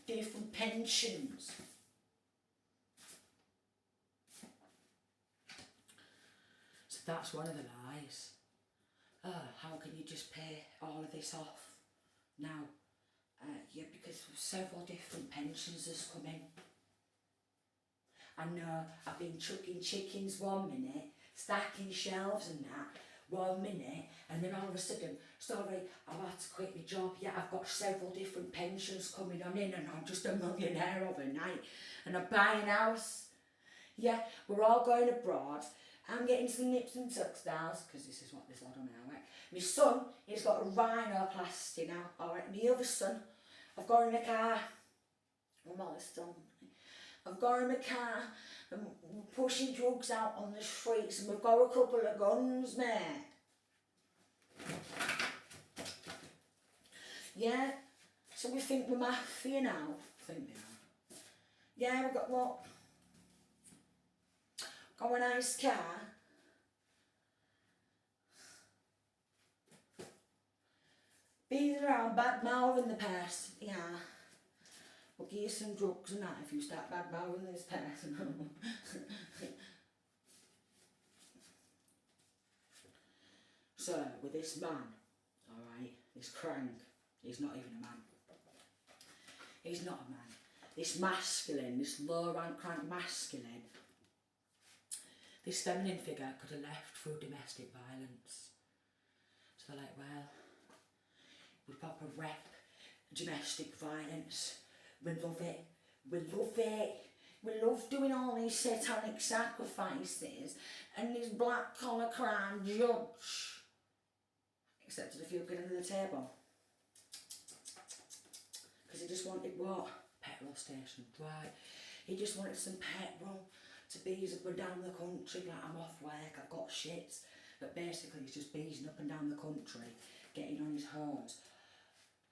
different pensions. So that's one of the lies. how can you just pay all of this off now? Yeah, because several different pensions has come in. I know I've been chucking chickens 1 minute, stacking shelves and that 1 minute, and then all of a sudden, sorry, I've had to quit my job. Yeah, I've got several different pensions coming on in, and I'm just a millionaire overnight, and I'm buying a house. Yeah, we're all going abroad. I'm getting some nips and tucks now, because this is what this lad on now, right? My son, he's got a rhinoplasty now, alright? My other son, I've got him in a car. I'm all this done. I've got him in a car, and we're pushing drugs out on the streets, and we've got a couple of guns, mate. Yeah, so we think we're mafia now. Think we are. Yeah, we've got what? Got a nice car. Being around bad mouthing the past, yeah. We'll give you some drugs and that if you start bad mouthing this person. So, with this man, alright, this crank, he's not even a man. He's not a man. This masculine, this low rank crank masculine, this feminine figure could have left through domestic violence. So they're like, well, we proper rep domestic violence. We love it. We love it. We love doing all these satanic sacrifices and this black collar crime judge. Except at a few good under the table. Because he just wanted what? Petrol station, right? He just wanted some petrol to bees up and down the country, like I'm off work, I've got shits. But basically he's just beezing up and down the country, getting on his hose,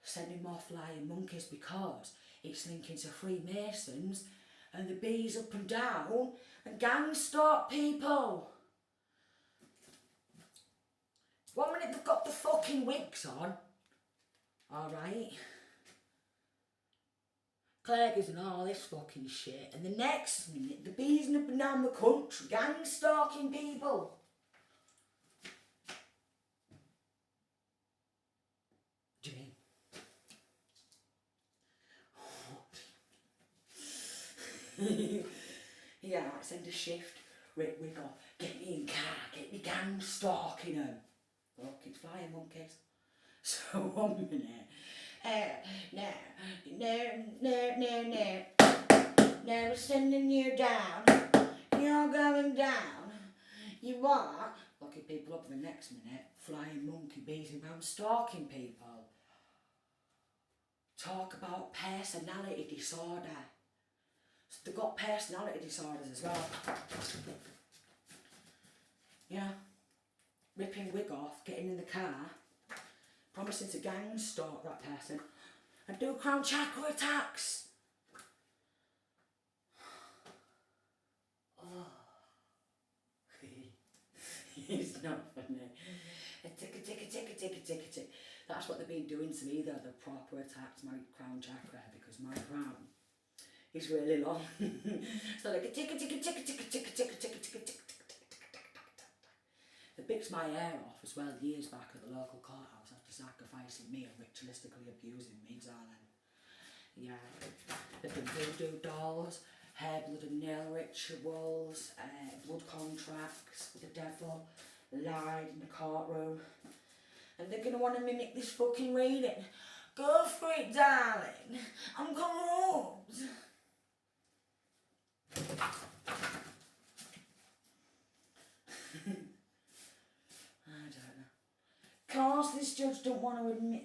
sending more flying monkeys because it's linking to Freemasons and the bees up and down and gang stalk people. 1 minute they've got the fucking wigs on, alright, Cleggs and all this fucking shit, and the next minute they're beezing up and down the country, gang stalking people. Do you mean? Yeah, I send a shift, we go, get me in car, get me gang stalking them. Look, it's flying monkeys. So 1 minute, no, we're sending you down, you're going down, you are, looking people up the next minute, flying monkey bees around stalking people. Talk about personality disorder. So they've got personality disorders as well. Yeah. Ripping wig off, getting in the car, promising to gang stalk that person and do crown chakra attacks. Oh. It's not funny. Tick. That's what they've been doing to me though, the proper attacked my crown chakra because my crown is really long. So like a tick. They picked my hair off as well years back at the local courthouse after sacrificing me and ritualistically abusing me, darling. Yeah, they've been voodoo dolls, hair, blood and nail rituals, blood contracts with the devil, lied in the courtroom. And they're going to want to mimic this fucking reading. Go for it, darling. I'm corrupt. I don't know. Of course, this judge don't want to admit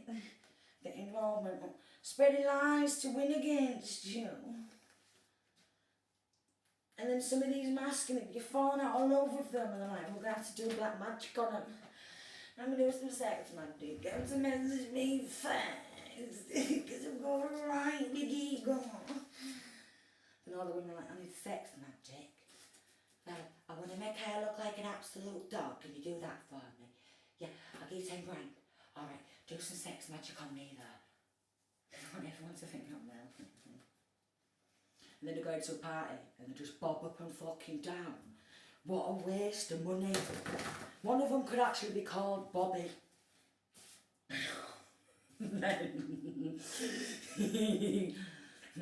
the involvement, spreading lies to win against you. And then some of these masculine, you're falling out all over with them, and they're like, we're going to have to do black magic on them. I'm going to do some sex magic. Get them to message me fast, because I've got a right big ego. And all the women are like, I need sex magic. Now, I want to make her look like an absolute dog. Can you do that for me? Yeah, I'll give you 10 grand. Alright, do some sex magic on me though. I want everyone to think I'm well. And then they go into a party and they just bob up and fucking down. What a waste of money. One of them could actually be called Bobby. No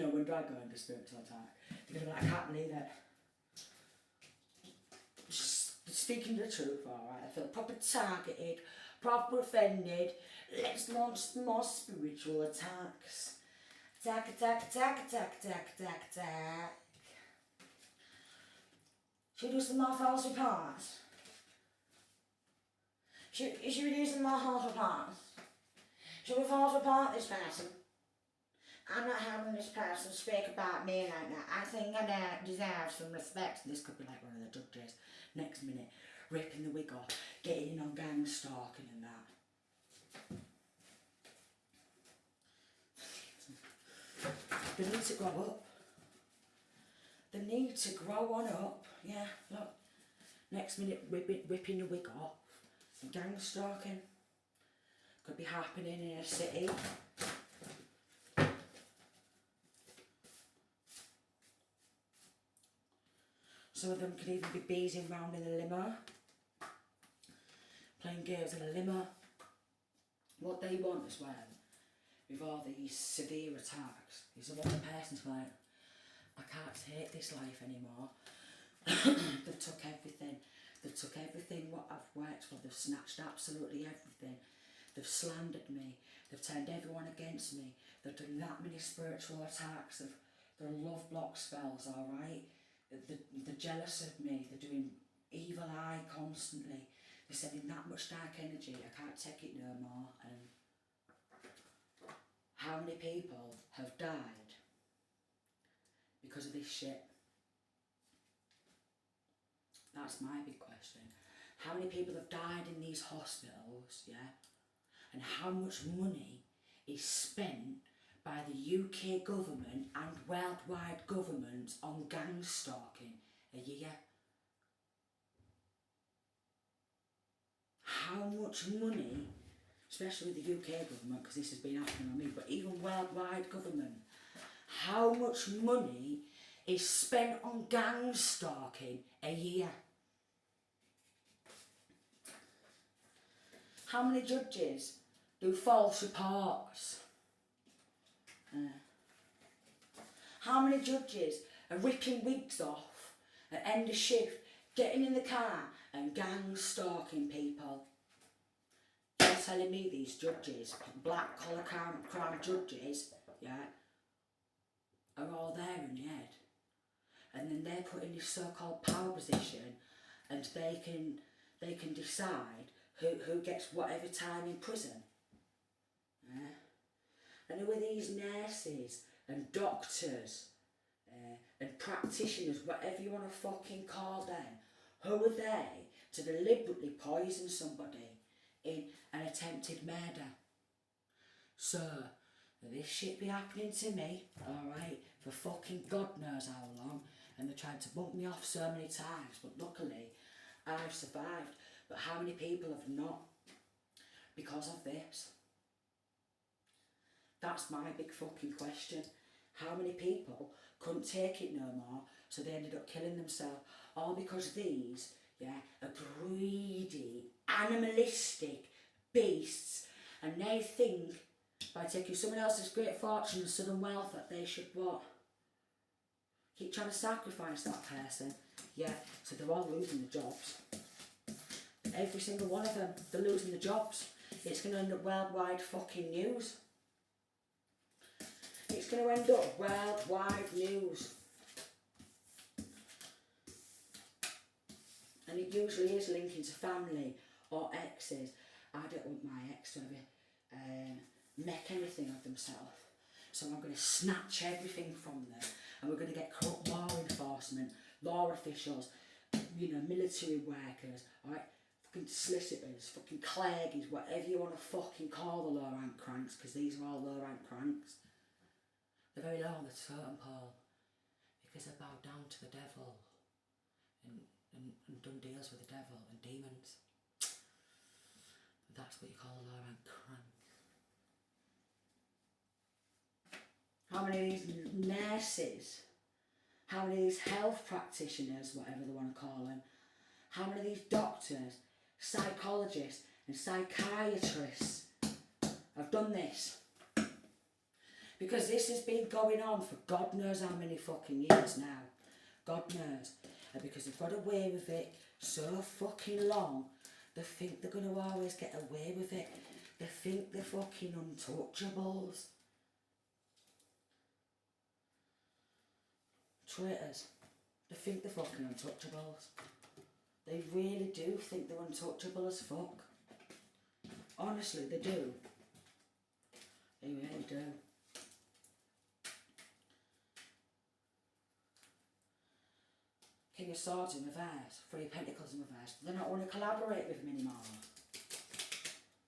wonder I go into spiritual attack. Because I can't believe it. Speaking the truth, alright, I feel proper targeted, proper offended. Let's launch more spiritual attacks. Attack, attack, attack, attack, attack, attack, attack. Should we do some more false reports? Should we do some more false reports? Should we false report this person? I'm not having this person speak about me like that. I think I deserve some respect. This could be like one of the judges. Next minute, ripping the wig off, getting in on gang stalking and that. They need to grow up. They need to grow on up. Yeah, look. Next minute, ripping the wig off. Gang stalking. Could be happening in a city. Some of them could even be beezing round in a limo. Playing games in a limo. What they want as well, with all these severe attacks, is that one person's like, I can't take this life anymore. They've took everything. They've took everything what I've worked for. They've snatched absolutely everything. They've slandered me. They've turned everyone against me. They've done that many spiritual attacks. They're love block spells, alright? They're jealous of me. They're doing evil eye constantly. They're sending that much dark energy. I can't take it no more. And how many people have died because of this shit? That's my big question. How many people have died in these hospitals, yeah? And how much money is spent by the UK government and worldwide governments on gang stalking a year? How much money, especially with the UK government, because this has been happening on me, but even worldwide government, how much money is spent on gang stalking a year? How many judges do false reports? How many judges are ripping wigs off at end of shift, getting in the car and gang stalking people? You're telling me these judges, black collar crime judges, yeah, are all there in the head, and then they're put in this so-called power position, and they can decide who gets whatever time in prison. Yeah. And who are these nurses and doctors and practitioners, whatever you want to fucking call them? Who are they to deliberately poison somebody in an attempted murder? So, this shit be happening to me, alright, for fucking God knows how long, and they tried to bump me off so many times, but luckily I've survived. But how many people have not because of this? That's my big fucking question. How many people couldn't take it no more, so they ended up killing themselves, all because these, yeah, are greedy, animalistic beasts, and they think by taking someone else's great fortune and sudden wealth that they should what? Keep trying to sacrifice that person. Yeah, so they're all losing the jobs. Every single one of them, they're losing the jobs. It's going to end up worldwide fucking news. It's going to end up worldwide news. And it usually is linking to family or exes. I don't want my ex to ever make anything of themselves. So I'm going to snatch everything from them. And we're going to get corrupt law enforcement, law officials, you know, military workers, alright? Fucking solicitors, fucking clergies, whatever you want to fucking call the low rank cranks, because these are all low rank cranks. They're very low on the totem pole because they bow down to the devil and done deals with the devil and demons. That's what you call a low rank crank. How many of these nurses, how many of these health practitioners, whatever they want to call them, how many of these doctors psychologists and psychiatrists have done this. Because this has been going on for God knows how many fucking years now. God knows. And because they've got away with it so fucking long, they think they're going to always get away with it. They think they're fucking untouchables. Traitors. They think they're fucking untouchables. They really do think they're untouchable as fuck. Honestly, they do. They really do. King of Swords in reverse, Three of Pentacles in reverse. They don't want to collaborate with him anymore.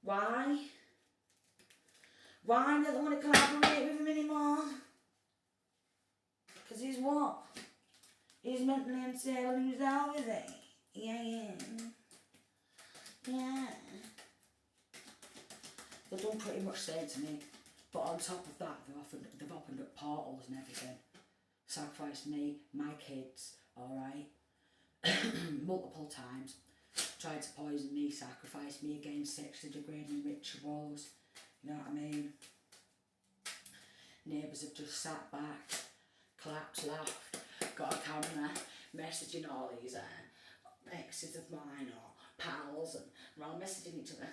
Why? Why don't they want to collaborate with him anymore? Because he's what? He's mentally unstable himself, is he? Yeah. They've done pretty much the same to me. But on top of that, they've opened up portals and everything. Sacrificed me, my kids, alright? Multiple times. Tried to poison me, sacrifice me again, sexually degrading rituals. You know what I mean? Neighbours have just sat back, clapped, laughed, got a camera, messaging all these exes of mine or pals, and we're all messaging each other.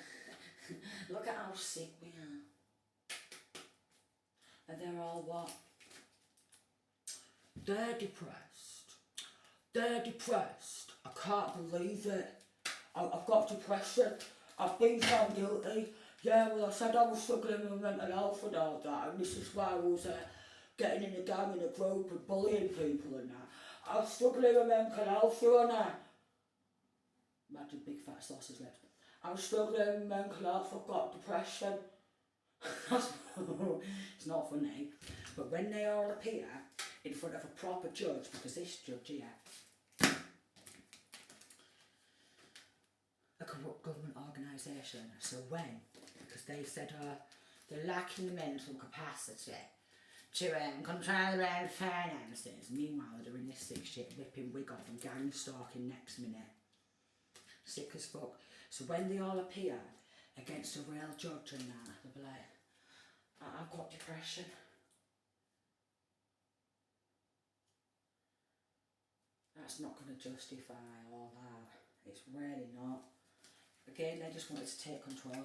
Look at how sick we are. And they're all what? They're depressed. They're depressed. I can't believe it. I've got depression. I've been found guilty. Yeah, well, I said I was struggling with mental health and all that, and this is why I was getting in a gang in a group and bullying people and that. I was struggling with mental health, you know. Imagine big fat sausage lips. I was struggling with mental health. I've got depression. It's not funny. But when they all appear in front of a proper judge, because this judge here, a corrupt government organisation, so when, because they said they're lacking the mental capacity to control their own finances, meanwhile they're doing this sick shit, ripping wig off and gang stalking next minute. Sick as fuck. So when they all appear against a real judge and that, they'll be like, I've got depression. That's not going to justify all that. It's really not. Again, they just wanted to take control.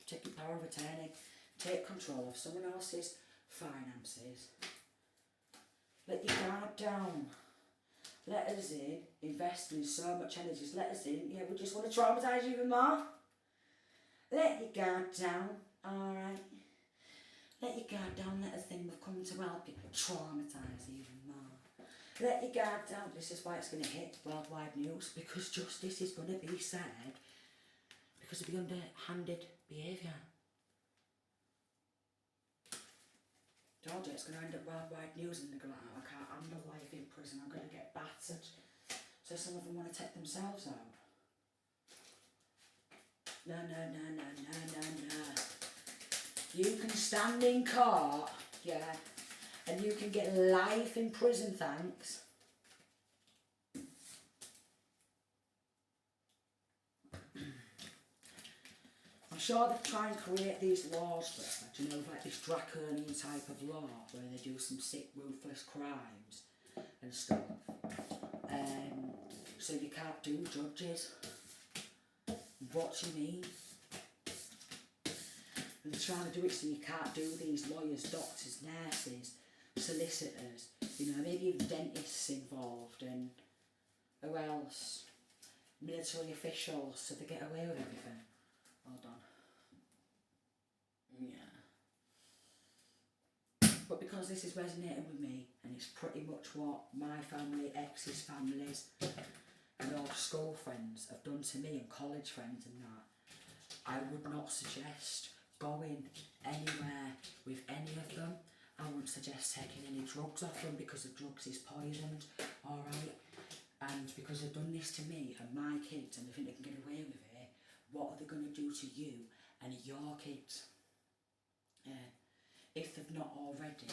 Take your power of attorney. Take control of someone else's finances. Let your guard down. Let us in, investing so much energy. Let us in. Yeah, we just want to traumatise you even more. Let your guard down. Alright. Let your guard down. Let us think we've come to help you. Traumatise you even more. Let your guard down. This is why it's going to hit worldwide news. Because justice is going to be served. Because of the underhanded behaviour. Told you it's going to end up worldwide news, and they're going to I can't handle life in prison, I'm going to get battered. So some of them want to take themselves out. No. You can stand in court, yeah, and you can get life in prison, thanks. I'm sure they try and create these laws for it, you know, like this draconian type of law where they do some sick, ruthless crimes and stuff. So you can't do judges. What do you mean? And they're trying to do it so you can't do these lawyers, doctors, nurses, solicitors, you know, maybe even dentists involved, and who else? Military officials, so they get away with everything. Hold on. Yeah. But because this is resonating with me, and it's pretty much what my family, ex's families, and all school friends have done to me, and college friends and that, I would not suggest going anywhere with any of them. I wouldn't suggest taking any drugs off them, because the drugs is poisoned, alright? And because they've done this to me and my kids, and they think they can get away with it, what are they going to do to you and your kids? If they've not already.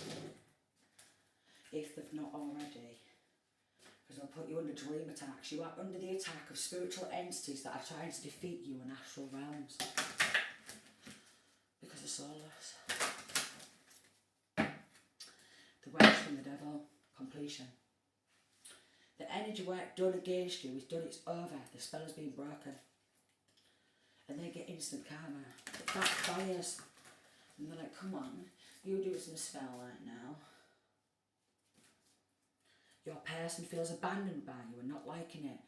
Because they'll put you under dream attacks. You are under the attack of spiritual entities that are trying to defeat you in astral realms. Because they're soulless. The works from the devil. Completion. The energy work done against you is done, it's over. The spell has been broken. And they get instant karma. It backfires. And they're like, come on, you're doing some spell right now. Your person feels abandoned by you and not liking it.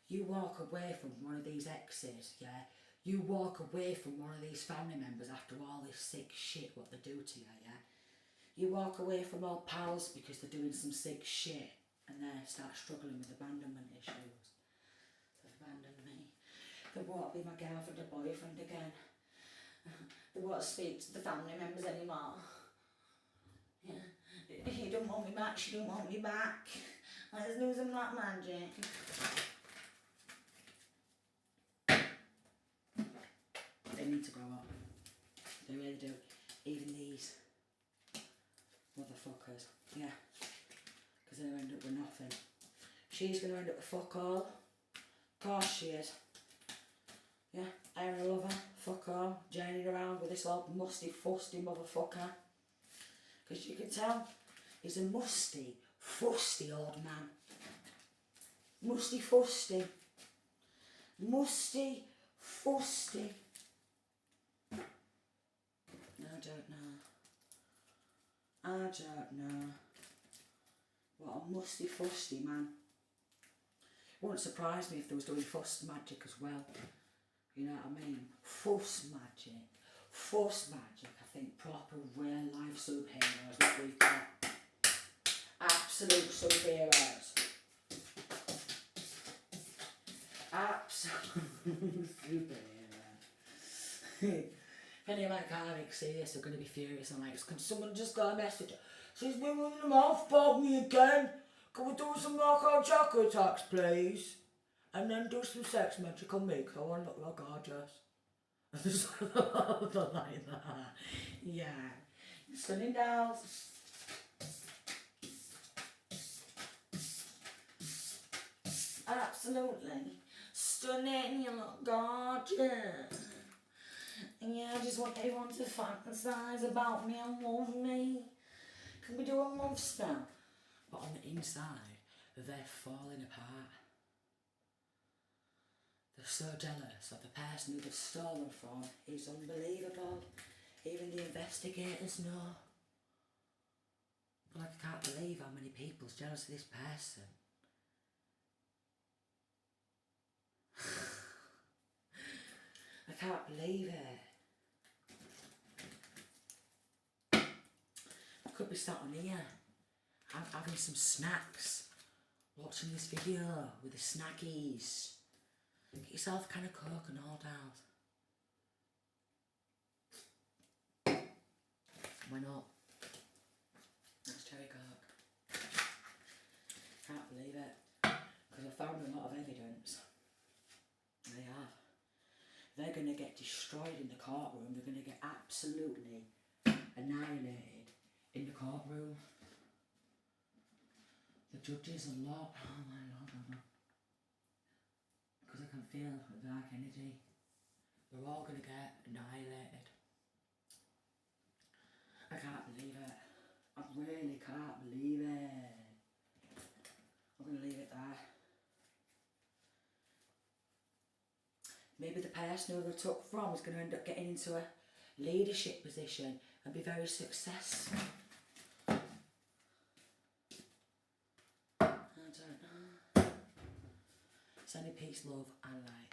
You walk away from one of these exes, yeah? You walk away from one of these family members after all this sick shit what they do to you, yeah? You walk away from old pals because they're doing some sick shit and they start struggling with abandonment issues. They've abandoned me. They won't be my girlfriend or boyfriend again. They won't speak to the family members anymore. Yeah. He don't want me back, she don't want me back. Let's do some black magic. They need to grow up. They really do. Even these motherfuckers. Yeah. Because they'll end up with nothing. She's going to end up with fuck all. Of course she is. Yeah, I love her. Fuck all. Journeying around with this old musty, fusty motherfucker. Because you can tell he's a musty, fusty old man. Musty, fusty. Musty, fusty. I don't know. I don't know. What a musty, fusty man. Wouldn't surprise me if they was doing fuss magic as well. You know what I mean? Fuss magic. Fuss magic, I think proper real life superheroes that we've got. Absolute superheroes. Absolute superheroes. If any of my karmics see this, they're going to be furious. I'm like, can someone just got a message? She's been with them off, bob me again. Can we do some more cold chocolate attacks, please? And then do some sex magic on me, because I want to look like gorgeous. Something like that. Yeah. Stunning dolls. Absolutely. Stunning, you look gorgeous. And yeah, I just want everyone to fantasize about me and love me. Can we do a love spell? But on the inside, they're falling apart. They're so jealous of the person who they've stolen from. It's unbelievable. Even the investigators know. Like, I can't believe how many people's jealous of this person. I can't believe it. I could be sat on here, having some snacks, watching this video with the snackies. Get yourself a can of Coke and all out. Why not? That's cherry Coke. Can't believe it. Because I found a lot of evidence. They have. They're going to get destroyed in the courtroom. They're going to get absolutely annihilated in the courtroom. The judges a lot. Oh my lord. Because I can feel the dark energy. They're all going to get annihilated. I can't believe it. I really can't believe it. I'm going to leave it there. Maybe the person who they took from is going to end up getting into a leadership position and be very successful. I don't know. Sending peace, love and light.